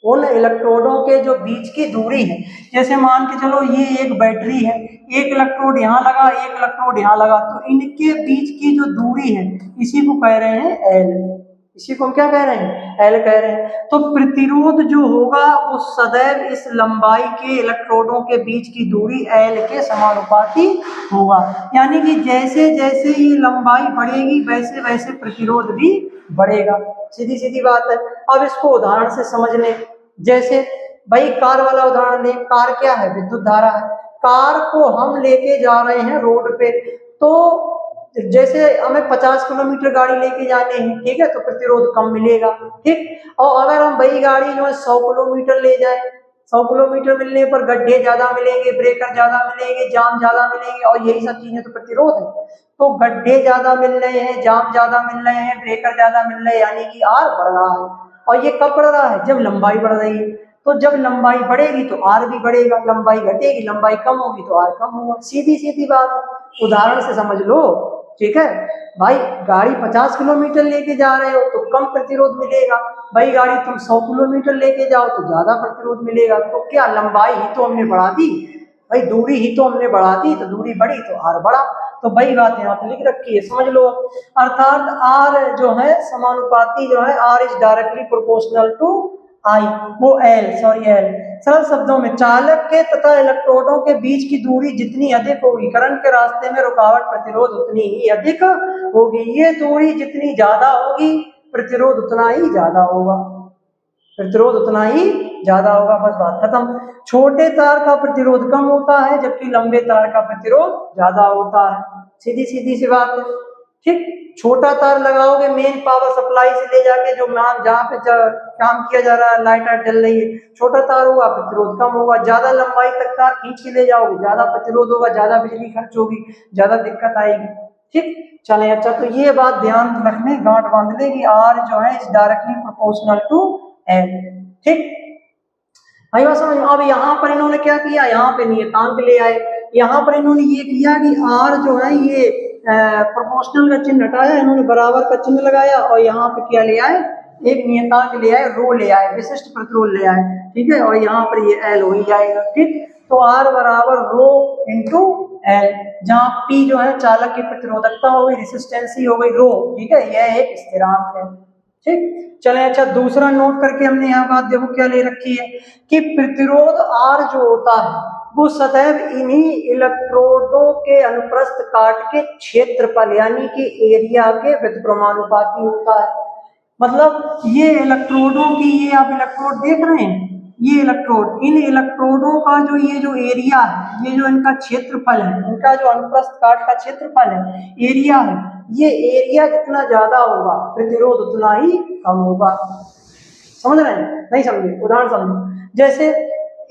S1: उन इलेक्ट्रोडों के जो बीच की दूरी है, जैसे मान के चलो ये एक बैटरी है, एक इलेक्ट्रोड यहाँ लगा, एक इलेक्ट्रोड यहाँ लगा, तो इनके बीच की जो दूरी है इसी को कह रहे हैं एल। इसी को हम क्या कह रहे हैं? एल कह रहे हैं। तो प्रतिरोध जो होगा वो सदैव इस लंबाई के इलेक्ट्रोडों के बीच की दूरी एल के समानुपाती होगा। यानी कि जैसे जैसे ये लंबाई बढ़ेगी वैसे वैसे प्रतिरोध भी बढ़ेगा। सीधी सीधी बात है। अब इसको उदाहरण से समझ लें। जैसे भाई कार वाला उदाहरण लें। कार क्या है? विद्युत धारा है। कार को हम लेके जा रहे हैं रोड पे, तो जैसे हमें 50 किलोमीटर गाड़ी लेके जानी है, ठीक है, तो प्रतिरोध कम मिलेगा, ठीक। और अगर हम वही गाड़ी जो है 100 किलोमीटर ले जाए, 100 किलोमीटर मिलने पर गड्ढे ज्यादा मिलेंगे, ब्रेकर ज्यादा मिलेंगे, जाम ज्यादा मिलेंगे, और यही सब चीजें तो प्रतिरोध है। तो गड्ढे ज्यादा मिल रहे हैं, जाम ज्यादा मिल रहे हैं, ब्रेकर ज्यादा मिल रहे हैं, यानी कि आर बढ़ रहा है। और ये कब बढ़ रहा है? जब लंबाई बढ़ रही है। तो जब लंबाई बढ़ेगी तो आर भी बढ़ेगा, लंबाई घटेगी, लंबाई कम होगी तो आर कम होगा। सीधी सीधी बात है, उदाहरण से समझ लो, ठीक है। भाई गाड़ी 50 किलोमीटर लेके जा रहे हो तो कम प्रतिरोध मिलेगा, भाई गाड़ी तुम 100 किलोमीटर लेके जाओ तो ज्यादा प्रतिरोध मिलेगा। तो क्या लंबाई ही तो हमने बढ़ा दी, भाई दूरी ही तो हमने बढ़ा दी, तो दूरी बढ़ी तो आर बढ़ा। तो वही बात यहाँ पे लिख रखी है, समझ लो। अर्थात आर जो है समानुपाती जो है, R is directly proportional to I, वो एल, सॉरी एल। सरल शब्दों में चालक के तथा इलेक्ट्रोडों के बीच की दूरी जितनी अधिक होगी, करंट के रास्ते में रुकावट प्रतिरोध उतनी ही अधिक होगी। ये दूरी जितनी ज्यादा होगी प्रतिरोध उतना ही ज्यादा होगा, प्रतिरोध उतना ही ज्यादा होगा, बस बात खत्म। छोटे तार का प्रतिरोध कम होता है जबकि लंबे तार का प्रतिरोध ज्यादा होता है। सीधी सीधी सी बात है, ठीक। छोटा तार लगाओगे मेन पावर सप्लाई से ले जाके जो जहाँ पे काम किया जा रहा है, लाइट जल रही है, छोटा तार होगा प्रतिरोध कम होगा। ज्यादा लंबाई तक तार खींच के ले जाओगे, ज्यादा प्रतिरोध होगा, ज्यादा बिजली खर्च होगी, ज्यादा दिक्कत आएगी, ठीक। चले, अच्छा, तो ये बात ध्यान रखने, गांठ बांध ले कि आर जो है is directly proportional to L, ठीक। भाई बात समझ। अब यहाँ पर इन्होंने क्या किया, यहाँ पे नियतांक ले आए। यहाँ पर इन्होंने ये किया कि आर जो है ये प्रोपोर्शनल का चिन्ह हटाया, इन्होंने बराबर का चिन्ह लगाया, और यहाँ पे क्या ले आए, एक नियतांक ले आए, रो ले आए, विशिष्ट प्रतिरोध ले आए, ठीक है। और यहाँ पर ये एल हो ही जाएगा, ठीक। तो आर बराबर रो इंटू एल, जहाँ पी जो है चालक की प्रतिरोधकता हो गई, रेसिस्टेंसी हो गई रो, ठीक है, यह एक स्थिरांक है, ठीक। चले, अच्छा, दूसरा नोट करके हमने यहाँ बात देखो क्या ले रखी है कि प्रतिरोध आर जो होता है वो सदैव इन्हीं इलेक्ट्रोडों के अनुप्रस्थ काट के क्षेत्रफल यानी कि एरिया के व्युत्क्रमानुपाती होता है। मतलब ये इलेक्ट्रोडों की, ये आप इलेक्ट्रोड देख रहे हैं, ये इलेक्ट्रोड, इन इलेक्ट्रोडों का जो ये जो एरिया है, ये जो इनका क्षेत्रफल है, इनका जो अनुप्रस्थ काट का क्षेत्रफल है, एरिया है, ये एरिया जितना ज्यादा होगा प्रतिरोध उतना ही कम होगा। समझ रहे हैं? नहीं समझे? उदाहरण समझो। जैसे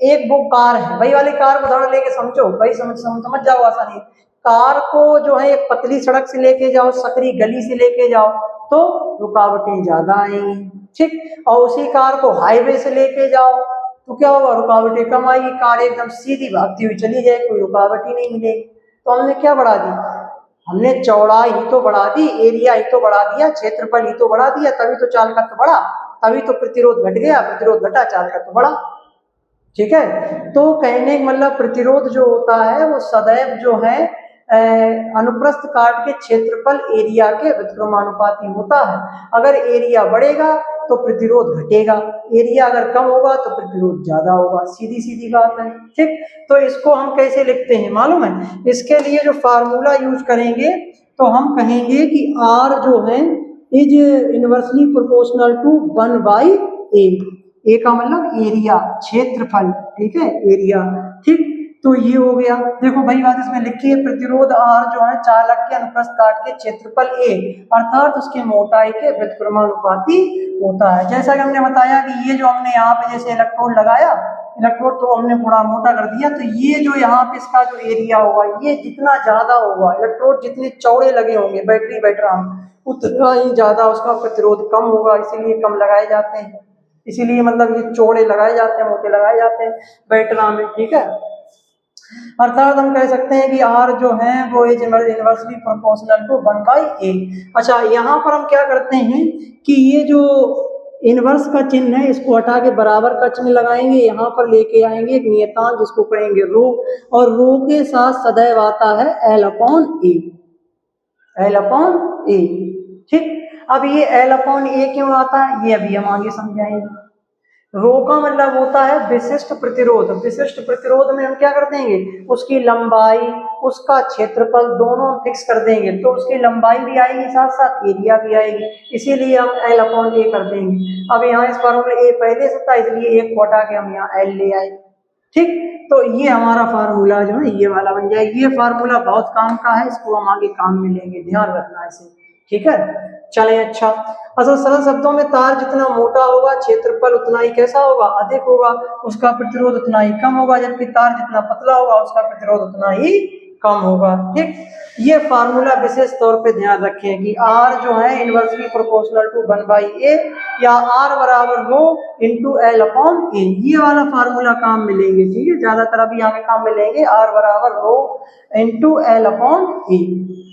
S1: एक वो कार है, वही वाली कार उदाहरण लेके समझो, वही समझ जाओ आसानी। कार को जो है एक पतली सड़क से लेके जाओ, सकरी गली से लेके जाओ, तो रुकावटें ज्यादा आएंगी, ठीक। और उसी कार को हाईवे से लेके जाओ तो क्या होगा, रुकावटें कम आएगी, कार एकदम सीधी भागती हुई चली जाए, कोई रुकावट ही नहीं मिलेगी। तो हमने क्या बढ़ा दी, हमने चौड़ाई ही तो बढ़ा दी, एरिया ही तो बढ़ा दिया, क्षेत्रफल ही तो बढ़ा दिया, तभी तो चालकत्व बढ़ा, तभी तो प्रतिरोध घट गया, प्रतिरोध घटा, चालकत्व बढ़ा, ठीक है। तो कहने का मतलब प्रतिरोध जो होता है वो सदैव जो है अनुप्रस्थ काट के क्षेत्रफल एरिया के व्युत्क्रमानुपाती होता है। अगर एरिया बढ़ेगा तो प्रतिरोध घटेगा, एरिया अगर कम होगा तो प्रतिरोध ज्यादा होगा, सीधी सीधी बात है, ठीक। तो इसको हम कैसे लिखते हैं मालूम है? इसके लिए जो फार्मूला यूज करेंगे तो हम कहेंगे कि आर जो है is inversely proportional to 1/a। A का मतलब एरिया, क्षेत्रफल, ठीक है, एरिया, ठीक। तो ये हो गया। देखो भाई बात इसमें लिखी है, प्रतिरोध आर जो है चालक के अनुप्रस्थ काट के क्षेत्रफल ए अर्थात उसके मोटाई के व्युत्क्रमानुपाती होता है। जैसा कि हमने बताया कि ये जो हमने यहाँ पे जैसे इलेक्ट्रोड लगाया, इलेक्ट्रोड तो हमने थोड़ा मोटा कर दिया, तो ये जो यहाँ पे इसका जो एरिया होगा, ये जितना ज्यादा होगा, इलेक्ट्रोड जितने चौड़े लगे होंगे बैटरी बैटराम, उतना ही ज्यादा उसका प्रतिरोध कम होगा, इसीलिए कम लगाए जाते हैं, इसीलिए मतलब ये चौड़े लगाए जाते हैं, मोटे लगाए जाते हैं बैटराम में, ठीक है। अर्थात हम कह सकते हैं कि R जो है वो is inversely proportional to 1/a। अच्छा, यहाँ पर हम क्या करते हैं कि ये जो इनवर्स का चिन्ह है इसको हटा के बराबर का चिन्ह लगाएंगे, यहाँ पर लेके आएंगे एक नियतांक जिसको कहेंगे रो, और रो के साथ सदैव आता है L/A, L/A, ठीक। अब ये L/A क्यों आता है ये अभी हम आगे समझाएंगे। रो का मतलब होता है विशिष्ट प्रतिरोध, विशिष्ट प्रतिरोध में हम क्या कर देंगे, उसकी लंबाई उसका क्षेत्रफल दोनों फिक्स कर देंगे, तो उसकी लंबाई भी आएगी साथ साथ एरिया भी आएगी, इसीलिए हम L/A कर देंगे। अब यहाँ इस फॉर्मूला A पहले से था, इसलिए एक को हटा के हम यहाँ L ले आए, ठीक। तो ये हमारा फार्मूला जो है ये वाला बन जाएगा। ये फार्मूला बहुत काम का है, इसको हम आगे काम में लेंगे, ध्यान रखना इसे, ठीक है। चलें, अच्छा, असल सरल शब्दों में तार जितना मोटा होगा क्षेत्रफल उतना ही कैसा होगा, अधिक होगा, उसका प्रतिरोध उतना ही कम होगा, जबकि तार जितना पतला होगा उसका प्रतिरोध उतना ही कम होगा, ठीक। ये फार्मूला विशेष तौर पे ध्यान रखें कि R जो है इनवर्सली प्रोपोर्शनल टू 1/a या R बराबर रो इंटू L/A, ये वाला फार्मूला काम में लेंगे, ठीक है। ज्यादातर अभी आगे काम में लेंगे R बराबर रो इंटू L/A,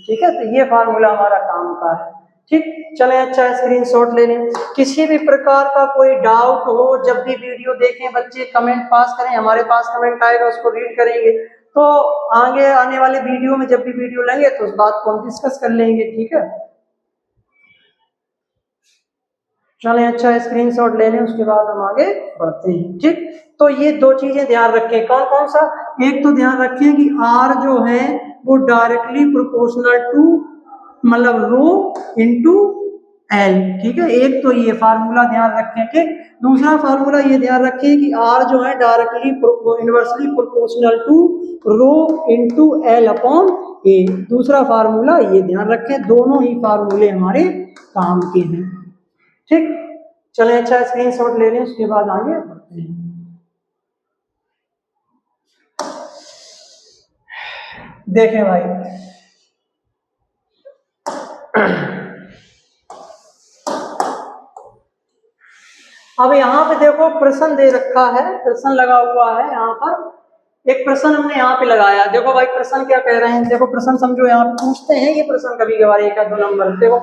S1: ठीक है। तो ये फार्मूला हमारा काम का है, ठीक। चलें, अच्छा, स्क्रीनशॉट ले लें। किसी भी प्रकार का कोई डाउट हो, जब भी वीडियो देखें बच्चे कमेंट पास करें, हमारे पास कमेंट आएगा उसको रीड करेंगे, तो आगे आने वाले वीडियो में जब भी वीडियो लेंगे तो उस बात को हम डिस्कस कर लेंगे, ठीक है। चलें, अच्छा, स्क्रीनशॉट ले लें, उसके बाद हम आगे बढ़ते हैं, ठीक। तो ये दो चीजें ध्यान रखें, कौन कौन सा, एक तो ध्यान रखें कि R जो है वो डायरेक्टली प्रोपोर्शनल टू मतलब रो इंटू L, ठीक है। एक तो ये फार्मूला ध्यान रखें, ठीक। दूसरा फार्मूला ये ध्यान रखें कि R जो है directly inversely proportional to rho into L/A, दूसरा फार्मूला ये ध्यान रखें, दोनों ही फार्मूले हमारे काम के हैं, ठीक। चलें, अच्छा, स्क्रीनशॉट ले लें, उसके बाद आगे बढ़ते हैं। देखें भाई, अब यहाँ पे देखो प्रश्न दे रखा है, प्रश्न लगा हुआ है यहाँ पर, एक प्रश्न हमने यहाँ पे लगाया, देखो भाई प्रश्न क्या कह रहे हैं, देखो प्रश्न समझो, यहाँ पे पूछते हैं ये प्रश्न कभी कभार 1 या 2 नंबर, देखो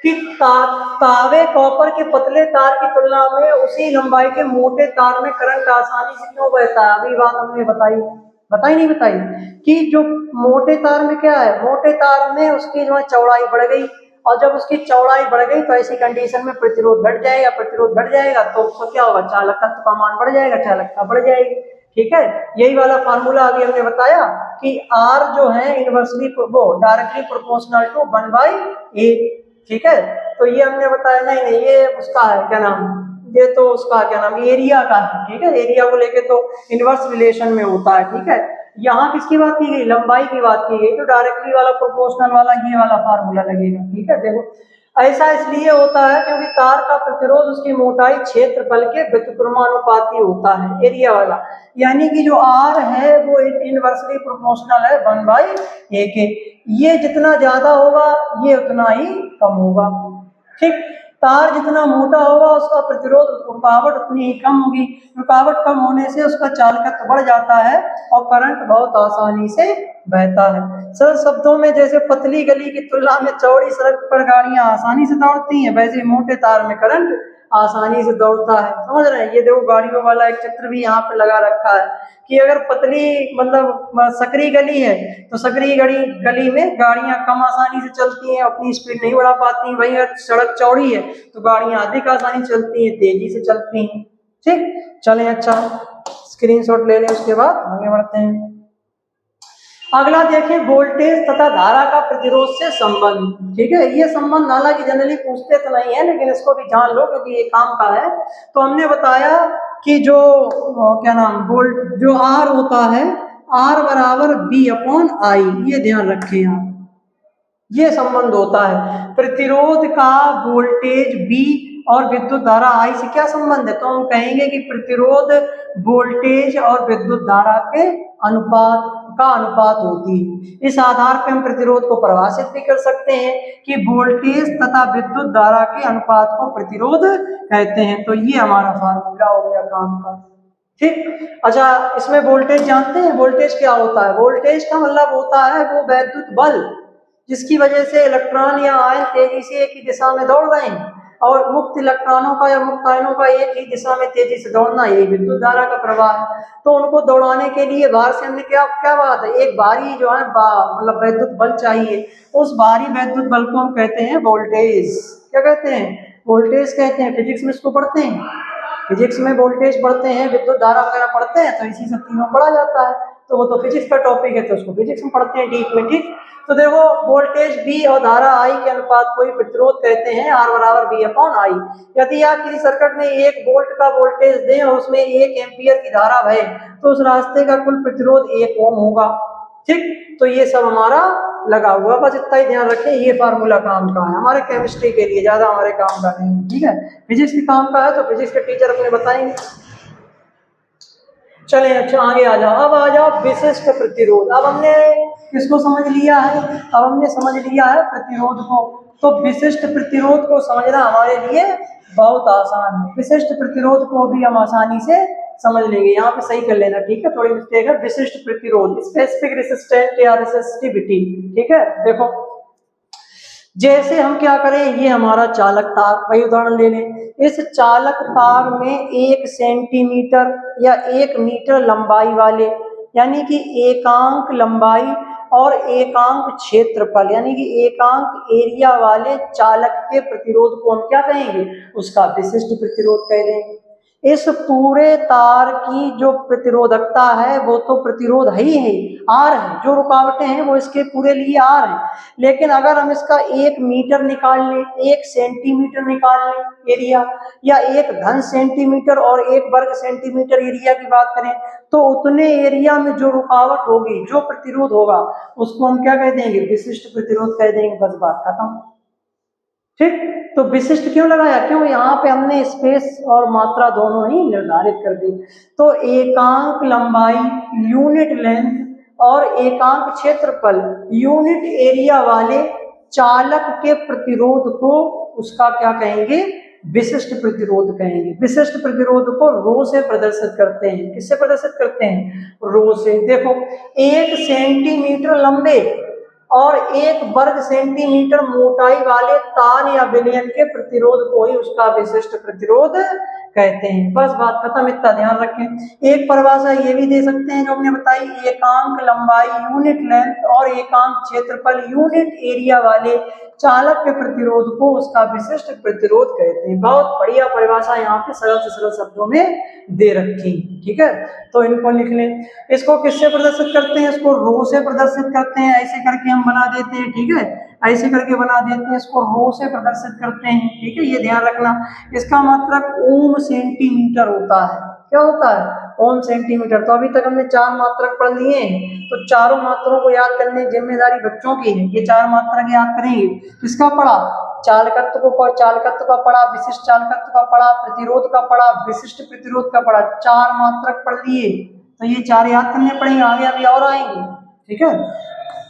S1: कि तावे कॉपर के पतले तार की तुलना में उसी लंबाई के मोटे तार में करंट आसानी से क्यों बहता है। अभी बात हमने बताई नहीं बताई कि जो मोटे तार में क्या है, मोटे तार में उसकी जो है चौड़ाई बढ़ गई, और जब उसकी चौड़ाई बढ़ गई तो ऐसी कंडीशन में प्रतिरोध घट जाएगा, प्रतिरोध घट जाएगा तो उसको क्या होगा, चालकत्व का मान बढ़ जाएगा, चालकता बढ़ जाएगी, ठीक है। यही वाला फार्मूला अभी हमने बताया कि R जो है inversely directly proportional to 1/a, ठीक है। तो ये हमने बताया, नहीं ये उसका है, क्या नाम, ये तो उसका क्या नाम, एरिया का है, ठीक है। एरिया को लेके तो इनवर्स रिलेशन में होता है, ठीक है। यहाँ किसकी बात की गई, लंबाई की बात की गई, तो डायरेक्टली वाला प्रोपोर्शनल वाला ये वाला फार्मूला लगेगा, ठीक है। देखो ऐसा इसलिए होता है क्योंकि तार का प्रतिरोध उसकी मोटाई क्षेत्रफल के व्युत्क्रमानुपाती होता है, एरिया वाला, यानी कि जो R है वो इनवर्सली प्रोपोर्शनल है 1/a के, ये जितना ज्यादा होगा ये उतना ही कम होगा, ठीक। तार जितना मोटा होगा उसका प्रतिरोध, रुकावट उतनी ही कम होगी, रुकावट कम होने से उसका चालकत्व बढ़ जाता है और करंट बहुत आसानी से बहता है। सरल शब्दों में जैसे पतली गली की तुलना में चौड़ी सड़क पर गाड़ियां आसानी से दौड़ती हैं, वैसे मोटे तार में करंट आसानी से दौड़ता है, समझ रहे हैं। ये देखो गाड़ियों वाला एक चित्र भी यहाँ पे लगा रखा है कि अगर पतली मतलब सकरी गली है तो सकरी गली में गाड़ियां कम आसानी से चलती हैं, अपनी स्पीड नहीं बढ़ा पाती, वहीं अगर सड़क चौड़ी है तो गाड़ियां अधिक आसानी से चलती हैं, तेजी से चलती हैं, ठीक। चलें, अच्छा, स्क्रीनशॉट ले लें, उसके बाद आगे बढ़ते हैं। अगला देखिए, वोल्टेज तथा धारा का प्रतिरोध से संबंध, ठीक है। ये संबंध हालांकि जनरली पूछते तो नहीं है, लेकिन इसको भी जान लो क्योंकि ये काम का है। तो हमने बताया कि जो क्या नाम जो R होता है, R बराबर B/I, ये ध्यान रखें आप, ये संबंध होता है। प्रतिरोध का वोल्टेज B और विद्युत धारा I से क्या संबंध है, तो हम कहेंगे कि प्रतिरोध वोल्टेज और विद्युत धारा के अनुपात होती है। इस आधार पर हम प्रतिरोध को परिभाषित भी कर सकते हैं कि वोल्टेज तथा विद्युत धारा के अनुपात को प्रतिरोध कहते हैं। तो ये हमारा फार्मूला हो गया काम का, ठीक। अच्छा, इसमें वोल्टेज जानते हैं, वोल्टेज क्या होता है? वोल्टेज का मतलब होता है वो वैद्युत बल जिसकी वजह से इलेक्ट्रॉन या आयन तेजी से एक ही दिशा में दौड़ रहे हैं, और मुक्त इलेक्ट्रॉनों का या मुक्त आयनों का एक ही दिशा में तेजी से दौड़ना, ये विद्युत धारा का प्रवाह है। तो उनको दौड़ाने के लिए बाहर से हमने क्या क्या बात है, एक भारी जो है मतलब वैद्युत बल चाहिए। उस भारी वैद्युत बल को हम कहते हैं वोल्टेज। क्या कहते हैं? वोल्टेज कहते हैं। फिजिक्स में इसको पढ़ते हैं, फिजिक्स में वोल्टेज पढ़ते हैं, विद्युत धारा वगैरह पढ़ते हैं, तो इसी सब चीजों में पढ़ा जाता है। तो वो तो फिजिक्स का टॉपिक है, तो उसको फिजिक्स में पढ़ते हैं डीप में, ठीक। तो देखो, वोल्टेज V और धारा I के अनुपात को ही प्रतिरोध कहते हैं, R बराबर V/I। यदि आप किसी सर्किट में 1 वोल्ट का वोल्टेज दें और उसमें 1 एम्पियर की धारा बहे, तो उस रास्ते का कुल प्रतिरोध 1 ओम होगा, ठीक। तो ये सब हमारा लगा हुआ, बस इतना ही ध्यान रखें, ये फार्मूला काम का है हमारे केमिस्ट्री के लिए, ज्यादा हमारे काम का नहीं, ठीक है। फिजिक्स के काम का है तो फिजिक्स के टीचर अपने बताएंगे। चले, अच्छा आगे आ जाओ। अब आ जाओ विशिष्ट प्रतिरोध। अब हमने किसको समझ लिया है? अब हमने समझ लिया है प्रतिरोध को। तो विशिष्ट प्रतिरोध को समझना हमारे लिए बहुत आसान है। विशिष्ट प्रतिरोध को भी हम आसानी से समझ लेंगे। यहाँ पे सही कर लेना, ठीक है, थोड़ी मिस्टेक है। विशिष्ट प्रतिरोध, स्पेसिफिक रेसिस्टेंट या रेसिस्टिविटी, ठीक है। देखो, जैसे हम क्या करें, ये हमारा चालक तार, वही उदाहरण ले लें। इस चालक तार में 1 सेंटीमीटर या 1 मीटर लंबाई वाले, यानी कि एकांक लंबाई और एकांक क्षेत्रफल, यानी कि एकांक एरिया वाले चालक के प्रतिरोध को हम क्या कहेंगे? उसका विशिष्ट प्रतिरोध कह देंगे। इस पूरे तार की जो प्रतिरोधकता है वो तो प्रतिरोध है ही है, आर है, जो रुकावटें हैं वो इसके पूरे लिए आर है। लेकिन अगर हम इसका 1 मीटर निकाल लें, 1 सेंटीमीटर निकाल लें एरिया, या 1 घन सेंटीमीटर और 1 वर्ग सेंटीमीटर एरिया की बात करें, तो उतने एरिया में जो रुकावट होगी, जो प्रतिरोध होगा, उसको हम क्या कह देंगे? विशिष्ट प्रतिरोध कह देंगे। बस बात खत्म, ठीक। तो विशिष्ट क्यों लगाया? क्यों? यहाँ पे हमने स्पेस और मात्रा दोनों ही निर्धारित कर दी। तो एकांक लंबाई यूनिट लेंथ और एकांक क्षेत्रफल यूनिट एरिया वाले चालक के प्रतिरोध को उसका क्या कहेंगे? विशिष्ट प्रतिरोध कहेंगे। विशिष्ट प्रतिरोध को रो से प्रदर्शित करते हैं। किससे प्रदर्शित करते हैं? रो से। देखो, 1 सेंटीमीटर लंबे और 1 वर्ग सेंटीमीटर मोटाई वाले तार या विलयन के प्रतिरोध को ही उसका विशिष्ट प्रतिरोध कहते हैं। बस बात खत्म, इतना ध्यान रखें। एक परिभाषा ये भी दे सकते हैं जो हमने बताई, एकांक लंबाई यूनिट लेंथ और एकांक क्षेत्रफल यूनिट एरिया वाले चालक के प्रतिरोध को उसका विशिष्ट प्रतिरोध कहते हैं। बहुत बढ़िया परिभाषा यहाँ पे सरल से सरल शब्दों में दे रखी, ठीक है। तो इनको लिख लें। इसको किससे प्रदर्शित करते हैं? इसको रो से प्रदर्शित करते हैं। ऐसे करके हम बना देते हैं, ठीक है, ऐसे करके बना देते हैं, इसको रो से प्रदर्शित करते हैं, ठीक है। ये ध्यान रखना। इसका मात्रक ओम सेंटीमीटर होता है। क्या होता है? ओम सेंटीमीटर। तो अभी तक हमने 4 मात्रक पढ़ लिए हैं, तो चारों मात्राओं को याद करने की जिम्मेदारी बच्चों की है। ये 4 मात्रक याद करेंगे। किसका पढ़ा? चालकत्व का पढ़ा, विशिष्ट चालकत्व का पढ़ा, प्रतिरोध का पढ़ा, विशिष्ट प्रतिरोध का पढ़ा। 4 मात्रक पढ़ लिए, तो ये 4 याद करने पड़ेंगे, आगे अभी और आएंगे, ठीक है।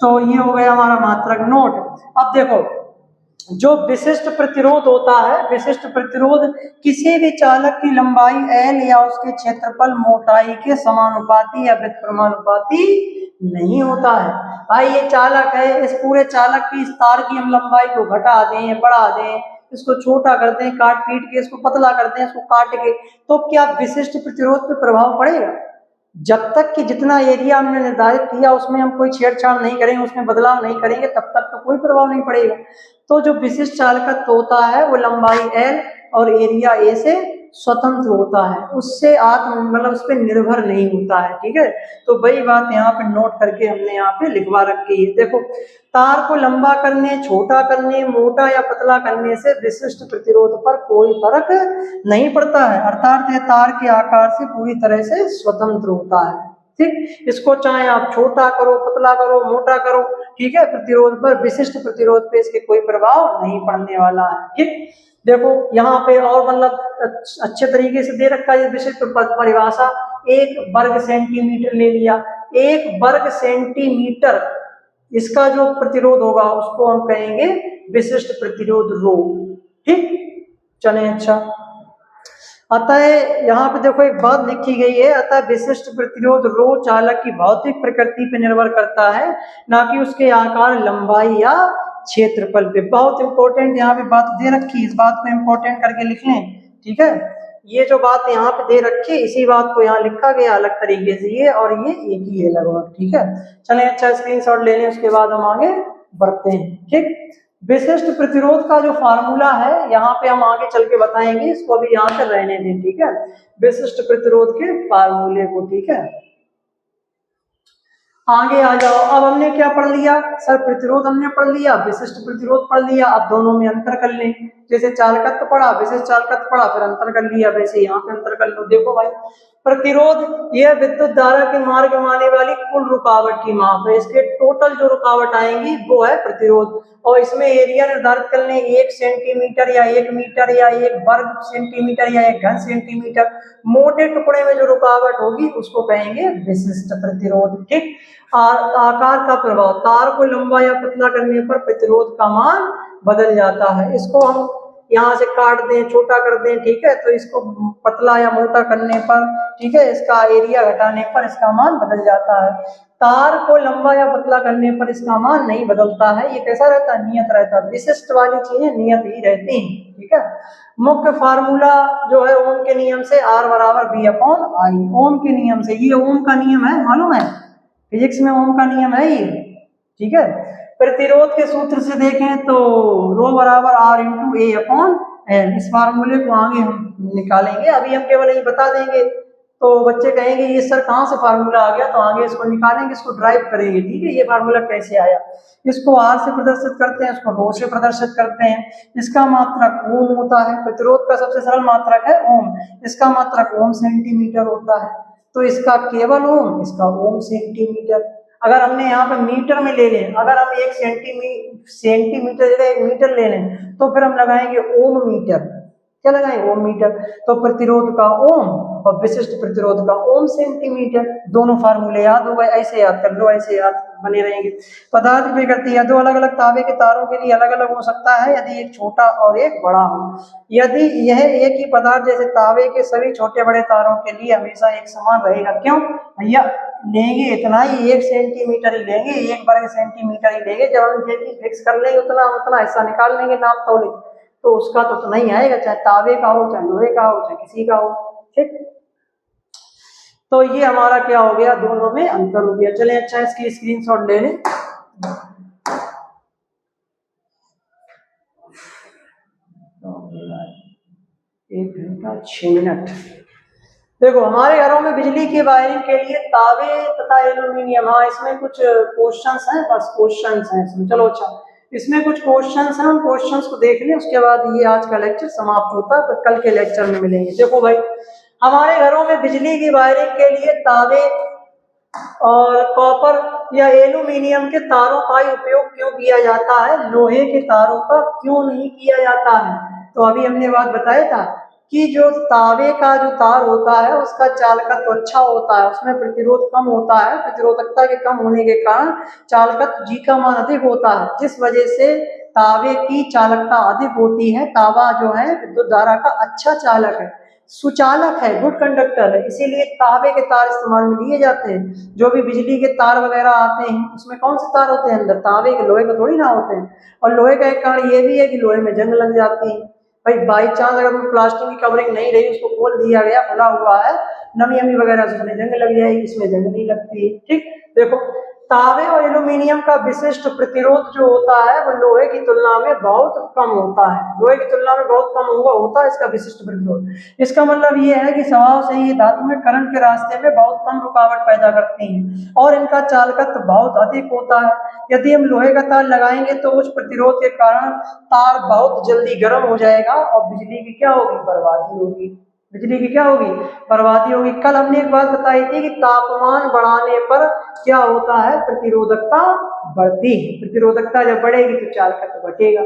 S1: तो ये हो गया हमारा मात्रक नोट। अब देखो, जो विशिष्ट प्रतिरोध होता है, विशिष्ट प्रतिरोध किसी भी चालक की लंबाई L या उसके क्षेत्रफल मोटाई के समानुपाती या व्युत्क्रमानुपाती नहीं होता है। भाई ये चालक है, इस पूरे चालक की, इस तार की हम लंबाई को घटा दें, बढ़ा दें, इसको छोटा कर दें, काट पीट के इसको पतला कर दें, इसको काट के, तो क्या विशिष्ट प्रतिरोध पे प्रभाव पड़ेगा? जब तक कि जितना एरिया हमने निर्धारित किया उसमें हम कोई छेड़छाड़ नहीं करेंगे, उसमें बदलाव नहीं करेंगे, तब तक तो कोई प्रभाव नहीं पड़ेगा। तो जो विशिष्ट चालकत्व होता है वो लंबाई L और एरिया A से स्वतंत्र होता है, उससे मतलब उस पर निर्भर नहीं होता है, ठीक है। तो वही बात यहाँ पे नोट करके हमने यहाँ पे लिखवा रखी है। देखो, तार को लंबा करने, छोटा करने, मोटा या पतला करने से विशिष्ट प्रतिरोध पर कोई फर्क नहीं पड़ता है, अर्थात यह तार के आकार से पूरी तरह से स्वतंत्र होता है, ठीक। इसको चाहे आप छोटा करो, पतला करो, मोटा करो, ठीक है, प्रतिरोध पर, विशिष्ट प्रतिरोध पे इसके कोई प्रभाव नहीं पड़ने वाला है, ठीक। देखो यहाँ पे और मतलब अच्छे तरीके से दे रखा है विशिष्ट परिभाषा। 1 वर्ग सेंटीमीटर ले लिया। 1 वर्ग सेंटीमीटर इसका जो प्रतिरोध होगा उसको हम कहेंगे विशिष्ट प्रतिरोध रो। ठीक, चले अच्छा। अतः यहाँ पे देखो एक बात लिखी गई है, अतः विशिष्ट प्रतिरोध रो चालक की भौतिक प्रकृति पर निर्भर करता है, ना कि उसके आकार, लंबाई या क्षेत्रफल पे। बहुत इंपॉर्टेंट यहाँ पे बात दे रखी, इस बात को इंपॉर्टेंट करके लिख लें। ठीक है, ये जो बात यहाँ पे दे रखी इसी बात को यहाँ लिखा गया अलग तरीके से, ये और ये एक ही है लगभग। ठीक है, चलें अच्छा स्क्रीनशॉट ले लें, उसके बाद हम आगे बढ़ते हैं। ठीक, विशिष्ट प्रतिरोध का जो फार्मूला है यहाँ पे हम आगे चल के बताएंगे, इसको अभी यहाँ पे रहने दें। ठीक है, विशिष्ट प्रतिरोध के फार्मूले को। ठीक है, आगे आ जाओ। अब हमने क्या पढ़ लिया सर? प्रतिरोध हमने पढ़ लिया, विशिष्ट प्रतिरोध पढ़ लिया। अब दोनों में अंतर कर लें, जैसे चालकत्व पढ़ा, विशिष्ट चालकत्व पढ़ा, फिर अंतर कर लिया, वैसे यहाँ पे अंतर कर लो। देखो भाई, प्रतिरोध यह विद्युत धारा के मार्ग में आने वाली कुल रुकावट की माप है। इसके टोटल जो रुकावट आएंगी वो है प्रतिरोध, और इसमें एरिया निर्धारित कर लें, 1 सेंटीमीटर या 1 मीटर या 1 वर्ग सेंटीमीटर या 1 घन सेंटीमीटर। मोटे टुकड़े में जो रुकावट होगी उसको कहेंगे विशिष्ट प्रतिरोध। ठीक, आकार का प्रभाव, तार को लंबा या पतला करने पर प्रतिरोध का मान बदल जाता है। इसको हम यहाँ से काट दें, छोटा कर दें, ठीक है, तो इसको पतला या मोटा करने पर, ठीक है, इसका एरिया घटाने पर इसका मान बदल जाता है। तार को लंबा या पतला करने पर इसका मान नहीं बदलता है, ये कैसा रहता है? नियत रहता है। विशिष्ट वाली चीजें नियत ही रहती हैं। ठीक है, मुख्य फार्मूला जो है ओम के नियम से, R बराबर V/I। ओम के नियम से, ये ओम का नियम है, मालूम है, फिजिक्स में ओम का नियम है ये। ठीक है, प्रतिरोध के सूत्र से देखें तो रो बराबर R/A/L। इस फार्मूले को आगे हम निकालेंगे, अभी हम केवल ये बता देंगे तो बच्चे कहेंगे ये सर कहाँ से फार्मूला आ गया, तो आगे इसको निकालेंगे, इसको ड्राइव करेंगे। ठीक है, ये फार्मूला कैसे आया, इसको R से प्रदर्शित करते हैं, इसको रो से प्रदर्शित करते हैं। इसका मात्रक ओम होता है, प्रतिरोध का सबसे सरल मात्रक है ओम, इसका मात्रक ओम सेंटीमीटर होता है, तो इसका केवल ओम, इसका ओम सेंटीमीटर। अगर हमने यहाँ पे मीटर में ले लें, अगर हम 1 सेंटीमीटर जगह 1 मीटर ले लें तो फिर हम लगाएंगे ओम मीटर। क्या लगाएंगे? ओम मीटर। तो प्रतिरोध का ओम और विशिष्ट प्रतिरोध का ओम सेंटीमीटर। दोनों फार्मूले याद हो गए, ऐसे याद कर लो, ऐसे याद बने रहेंगे। पदार्थ विकृति, या दो अलग अलग तावे के तारों के लिए अलग अलग हो सकता है यदि एक छोटा और एक बड़ा हो। यदि यह एक ही पदार्थ जैसे तावे के सभी छोटे बड़े तारों के लिए हमेशा एक समान रहेगा। क्यों भैया? लेंगे इतना ही, 1 सेंटीमीटर ही लेंगे, 1 वर्ग सेंटीमीटर ही लेंगे। जब हम फिक्स कर लेंगे उतना हिस्सा निकाल लेंगे नाप तोल, तो उसका तो उतना ही आएगा, चाहे तावे का हो, चाहे लोहे का हो, चाहे किसी का हो। ठीक, तो ये हमारा क्या हो गया, दोनों में अंतर हो गया। चलें अच्छा इसकी स्क्रीनशॉट ले लें। 1 घंटा 6 मिनट। देखो, हमारे घरों में बिजली की वायरिंग के लिए तावे तथा एल्यूमिनियम, हाँ इसमें कुछ क्वेश्चंस हैं, बस क्वेश्चंस हैं इसमें। चलो अच्छा, इसमें कुछ क्वेश्चंस हैं, उन क्वेश्चंस को देख लें, उसके बाद ये आज का लेक्चर समाप्त होता है, तो कल के लेक्चर में मिलेंगे। देखो भाई, हमारे घरों में बिजली की वायरिंग के लिए तावे और कॉपर या एल्यूमिनियम के तारों का ही उपयोग क्यों किया जाता है, लोहे के तारों का क्यों नहीं किया जाता है? तो अभी हमने बात बताया था कि जो तावे का जो तार होता है उसका चालकत्व अच्छा होता है, उसमें प्रतिरोध कम होता है, प्रतिरोधकता के कम होने के कारण चालकत्व जी का मान अधिक होता है, जिस वजह से तावे की चालकता अधिक होती है। तावा जो है विद्युत धारा का अच्छा चालक है, सुचालक है, गुड कंडक्टर है, इसीलिए तावे के तार इस्तेमाल में लिए जाते हैं। जो भी बिजली के तार वगैरह आते हैं उसमें कौन से तार होते हैं? अंदर तावे के, लोहे के थोड़ी ना होते हैं। और लोहे का एक कारण ये भी है कि लोहे में जंग लग जाती है। भाई बाई चांस अगर प्लास्टिक की कवरिंग नहीं रही, उसको खोल दिया गया, खुला हुआ है, नमी अमी वगैरह से उसमें जंग लग जाएगी, इसमें जंग नहीं लगती। ठीक, देखो तावे और एल्यूमिनियम का विशिष्ट प्रतिरोध जो होता है वो लोहे की तुलना में बहुत कम होता है, लोहे की तुलना में बहुत कम होता है इसका विशिष्ट प्रतिरोध। इसका मतलब ये है कि स्वभाव से ये धातु में करंट के रास्ते में बहुत कम रुकावट पैदा करती हैं और इनका चालकत्व बहुत अधिक होता है। यदि हम लोहे का तार लगाएंगे तो उस प्रतिरोध के कारण तार बहुत जल्दी गर्म हो जाएगा और बिजली की क्या होगी? बर्बादी होगी। बिजली की क्या होगी? बर्बादी होगी। कल हमने एक बात बताई थी कि तापमान बढ़ाने पर क्या होता है? प्रतिरोधकता बढ़ती है। प्रतिरोधकता जब बढ़ेगी तो चालकत्व घटेगा।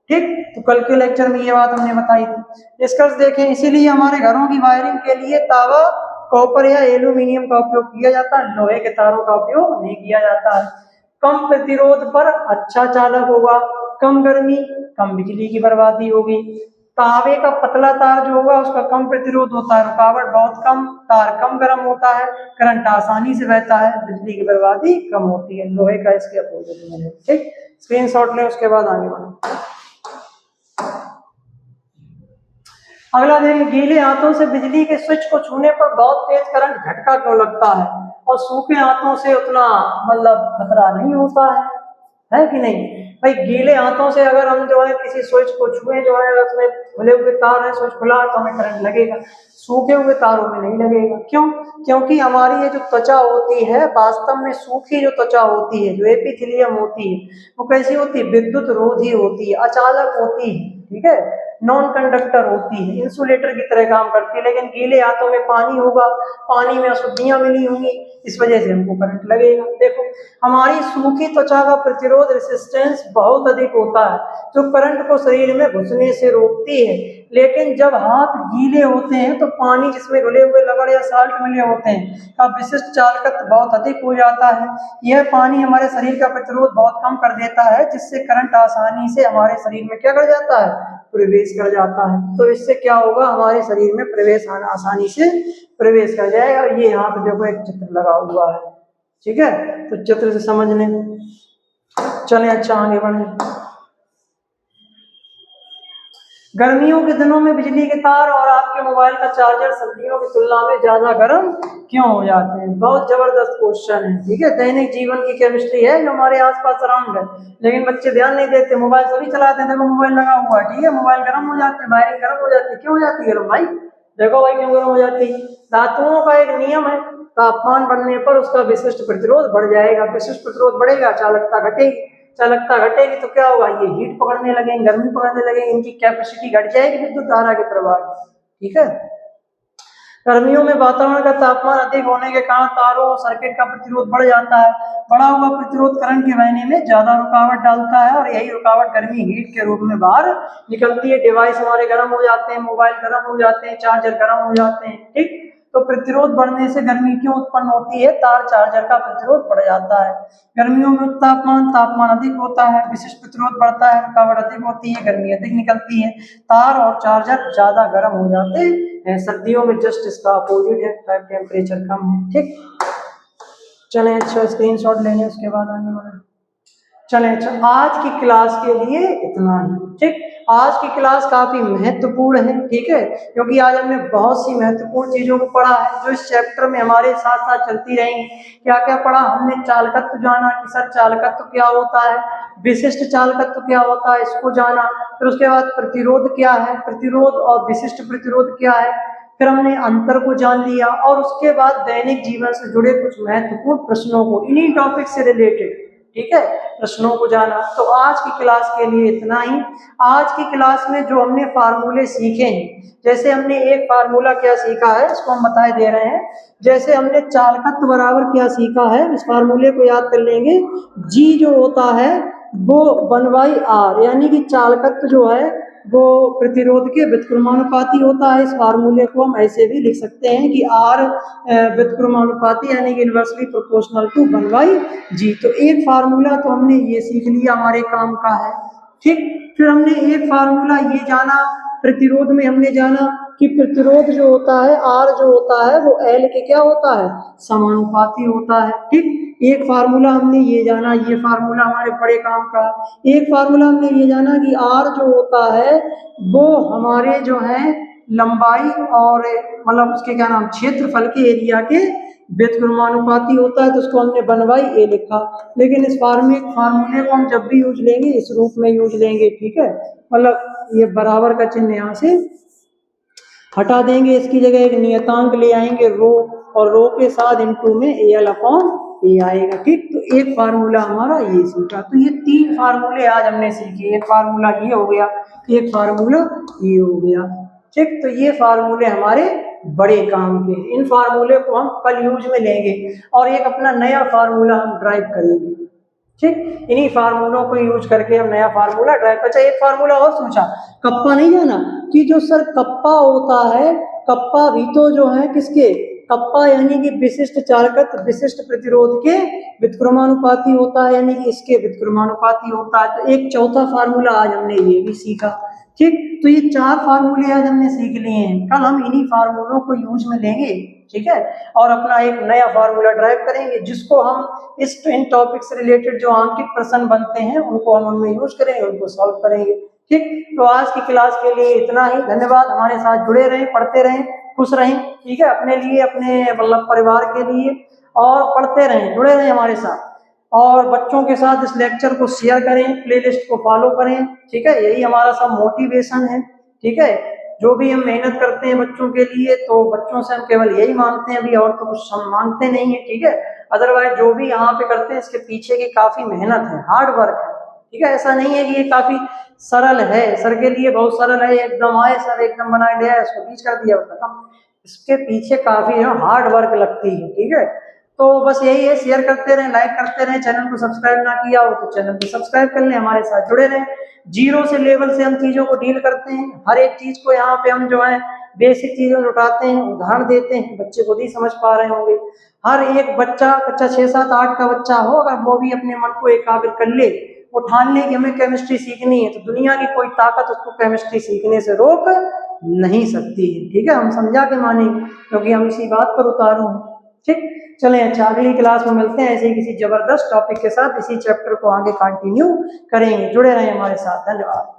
S1: ठीक, तो कल के लेक्चर में ये बात हमने बताई थी। निष्कर्ष देखें, इसीलिए हमारे घरों की वायरिंग के लिए तावा, कॉपर या एल्यूमिनियम का उपयोग किया जाता है, लोहे के तारों का उपयोग नहीं किया जाता है। कम प्रतिरोध पर अच्छा चालक होगा, कम गर्मी, कम बिजली की बर्बादी होगी। तांबे का पतला तार जो होगा उसका कम प्रतिरोध होता है, रुकावट बहुत कम, तार कम गर्म होता है, करंट आसानी से बहता है, बिजली की बर्बादी कम होती है। लोहे का इसके अपोजिट में है। ठीक, स्क्रीनशॉट लें, उसके बाद आगे बढ़ो। अगला देखिए, गीले हाथों से बिजली के स्विच को छूने पर बहुत तेज करंट झटका क्यों लगता है और सूखे हाथों से उतना मतलब खतरा नहीं होता है कि नहीं? भाई गीले हाथों से अगर हम जो है किसी स्विच को छुए, जो है उसमें खुले हुए तार है, स्विच खुला है तो हमें करंट लगेगा, सूखे हुए तारों में नहीं लगेगा। क्यों? क्योंकि हमारी ये जो त्वचा होती है, वास्तव में सूखी जो त्वचा होती है, जो एपिथेलियम होती है, वो कैसी होती है? विद्युत रोधी होती है, अचालक होती है, ठीक है, नॉन कंडक्टर होती है, इंसुलेटर की तरह काम करती है। लेकिन गीले हाथों में पानी होगा, पानी में अशुद्धियां मिली होंगी, इस वजह से हमको करंट लगेगा। देखो, हमारी सूखी त्वचा का प्रतिरोध रेसिस्टेंस बहुत अधिक होता है, जो करंट को शरीर में घुसने से रोकती है। लेकिन जब हाथ गीले होते हैं तो पानी जिसमें घुले हुए लवण या साल्ट मिले होते हैं का विशिष्ट चालकत्व बहुत अधिक हो जाता है। यह पानी हमारे शरीर का प्रतिरोध बहुत कम कर देता है, जिससे करंट आसानी से हमारे शरीर में क्या कर जाता है? प्रवेश कर जाता है। तो इससे क्या होगा? हमारे शरीर में प्रवेश आसानी से प्रवेश कर जाएगा। ये यहाँ पे देखो एक चित्र लगा हुआ है, ठीक है, तो चित्र से समझ लें। चलें, अच्छा आगे बढ़े। गर्मियों के दिनों में बिजली के तार और आपके मोबाइल का चार्जर सर्दियों की तुलना में ज्यादा गर्म क्यों हो जाते हैं? बहुत जबरदस्त क्वेश्चन है, ठीक है। दैनिक जीवन की केमिस्ट्री है जो हमारे आसपास अराउंड है, लेकिन बच्चे ध्यान नहीं देते, मोबाइल सभी चलाते हैं। देखो मोबाइल लगा हुआ है, ठीक है, मोबाइल गर्म हो जाते हैं, वायरिंग गर्म हो जाती है। क्यों हो जाती है गर्म भाई? देखो भाई क्यों गर्म हो जाती है? धातुओं का एक नियम है, तापमान बढ़ने पर उसका विशिष्ट प्रतिरोध बढ़ जाएगा, विशिष्ट प्रतिरोध बढ़ेगा, चालकता घटेगी, चालकता घटेगी तो क्या होगा? ये हीट पकड़ने लगेंगे, गर्मी पकड़ने लगेंगे, इनकी कैपेसिटी घट जाएगी विद्युत धारा के प्रवाह की, ठीक है। गर्मियों में वातावरण का तापमान अधिक होने के कारण तारों और सर्किट का प्रतिरोध बढ़ जाता है। बढ़ा हुआ प्रतिरोध करंट के बहने में ज्यादा रुकावट डालता है और यही रुकावट गर्मी हीट के रूप में बाहर निकलती है। डिवाइस हमारे गर्म हो जाते हैं, मोबाइल गर्म हो जाते हैं, चार्जर गर्म हो जाते हैं, ठीक। तो प्रतिरोध बढ़ने से गर्मी क्यों उत्पन्न होती है? तार चार्जर का प्रतिरोध बढ़ जाता है। गर्मियों में तापमान अधिक होता है, विशिष्ट प्रतिरोध बढ़ता है, रुकावट अधिक होती है, गर्मी अधिक निकलती है, तार और चार्जर ज्यादा गर्म हो जाते हैं। सर्दियों में जस्ट इसका अपोजिट है, टेम्परेचर कम है, ठीक। चलें, अच्छा स्क्रीनशॉट लेंगे, उसके बाद आने वाला। चलें, अच्छा आज की क्लास के लिए इतना ही, ठीक। आज की क्लास काफी महत्वपूर्ण है, ठीक है, क्योंकि आज हमने बहुत सी महत्वपूर्ण चीजों को पढ़ा है जो इस चैप्टर में हमारे साथ साथ चलती रहेंगी। क्या क्या पढ़ा हमने? चालकत्व जाना कि सर चालकत्व क्या होता है, विशिष्ट चालकत्व क्या होता है, इसको जाना। फिर उसके बाद प्रतिरोध क्या है, प्रतिरोध और विशिष्ट प्रतिरोध क्या है, फिर हमने अंतर को जान लिया, और उसके बाद दैनिक जीवन से जुड़े कुछ महत्वपूर्ण प्रश्नों को, इन्हीं टॉपिक से रिलेटेड, ठीक है, प्रश्नों को जाना। तो आज की क्लास के लिए इतना ही। आज की क्लास में जो हमने फार्मूले सीखे हैं, जैसे हमने एक फार्मूला क्या सीखा है इसको हम बताए दे रहे हैं। जैसे हमने चालकत्व बराबर क्या सीखा है, इस फार्मूले को याद कर लेंगे। जी जो होता है वो 1/r, यानी कि चालकत्व जो है वो प्रतिरोध के व्युत्क्रमानुपाती होता है। इस फार्मूले को हम ऐसे भी लिख सकते हैं कि R व्युत्क्रमानुपाती यानी कि इनवर्सली प्रोपोर्शनल टू 1/g। तो एक फार्मूला तो हमने ये सीख लिया, हमारे काम का है, ठीक। फिर हमने एक फार्मूला ये जाना, प्रतिरोध में हमने जाना कि प्रतिरोध जो होता है R जो होता है वो L के क्या होता है? समानुपाती होता है, ठीक। एक फार्मूला हमने ये जाना, ये फार्मूला हमारे बड़े काम का। एक फार्मूला हमने ये जाना कि R जो होता है वो हमारे जो है लंबाई और मतलब उसके क्या नाम, क्षेत्रफल के एरिया के व्युत्क्रमानुपाती होता है, तो उसको हमने 1/a लिखा। लेकिन इस फार्मूले को हम जब भी यूज लेंगे इस रूप में यूज लेंगे, ठीक है, मतलब ये बराबर का चिन्ह यहाँ से हटा देंगे, इसकी जगह एक नियतांक ले आएंगे रो, और रो के साथ इनटू में AL/A आएगा, ठीक। तो एक फार्मूला हमारा ये सीखा। तो ये 3 फार्मूले आज हमने सीखे। एक फार्मूला ये हो गया, एक फार्मूला ये हो गया, ठीक। तो ये फार्मूले हमारे बड़े काम के, इन फार्मूले को हम कल यूज में लेंगे और एक अपना नया फार्मूला हम ड्राइव करेंगे, ठीक। इन्हीं फार्मूलों को यूज करके हम नया फार्मूला ड्राइव कर। अच्छा एक फार्मूला और सोचा, कप्पा नहीं जाना कि जो सर कप्पा होता है, कप्पा भी तो जो है किसके, कप्पा यानी कि विशिष्ट चालकत विशिष्ट प्रतिरोध के व्युत्क्रमानुपाती होता है, यानी कि इसके व्युत्क्रमानुपाती होता है। तो एक चौथा फार्मूला आज हमने ये भी सीखा। ठीक, तो ये 4 फार्मूले आज हमने सीख लिए हैं। कल हम इन्हीं फार्मूलों को यूज में लेंगे, ठीक है, और अपना एक नया फार्मूला ड्राइव करेंगे, जिसको हम इन टॉपिक से रिलेटेड जो आंकिक प्रश्न बनते हैं उनको हम उनमें यूज करेंगे, उनको सॉल्व करेंगे। ठीक, तो आज की क्लास के लिए इतना ही। धन्यवाद। हमारे साथ जुड़े रहें, पढ़ते रहें, खुश रहें, ठीक है, अपने लिए, अपने मतलब परिवार के लिए, और पढ़ते रहें, जुड़े रहें हमारे साथ, और बच्चों के साथ इस लेक्चर को शेयर करें, प्लेलिस्ट को फॉलो करें, ठीक है, यही हमारा सब मोटिवेशन है। ठीक है, जो भी हम मेहनत करते हैं बच्चों के लिए, तो बच्चों से हम केवल यही मांगते हैं अभी, और तो कुछ हम मांगते नहीं है। ठीक है, अदरवाइज जो भी यहाँ पे करते हैं इसके पीछे की काफी मेहनत है, हार्ड वर्क है। ठीक है, ऐसा नहीं है कि ये काफी सरल है, सर के लिए बहुत सरल है, एकदम आए सर एकदम बना दिया, इसको टीच कर दिया, खत्म। इसके पीछे काफी हार्ड वर्क लगती है। ठीक है, तो बस यही है, शेयर करते रहें, लाइक करते रहें, चैनल को सब्सक्राइब ना किया हो तो चैनल को सब्सक्राइब कर लें, हमारे साथ जुड़े रहें। जीरो से लेवल से हम चीजों को डील करते हैं, हर एक चीज को यहाँ पे हम जो है बेसिक चीजों में उठाते हैं, उदाहरण देते हैं, बच्चे खुद ही समझ पा रहे होंगे। हर एक बच्चा 6, 7, 8 का बच्चा हो, अगर वो भी अपने मन को एकाग्र कर ले, वो ठान ले कि हमें केमिस्ट्री सीखनी है, तो दुनिया की कोई ताकत उसको केमिस्ट्री सीखने से रोक नहीं सकती है। ठीक है, हम समझा के मानेंगे, क्योंकि हम इसी बात पर उतारू हैं। ठीक, चलें, अच्छा, अगली क्लास में मिलते हैं ऐसे ही किसी जबरदस्त टॉपिक के साथ, इसी चैप्टर को आगे कंटिन्यू करेंगे। जुड़े रहें हमारे साथ। धन्यवाद।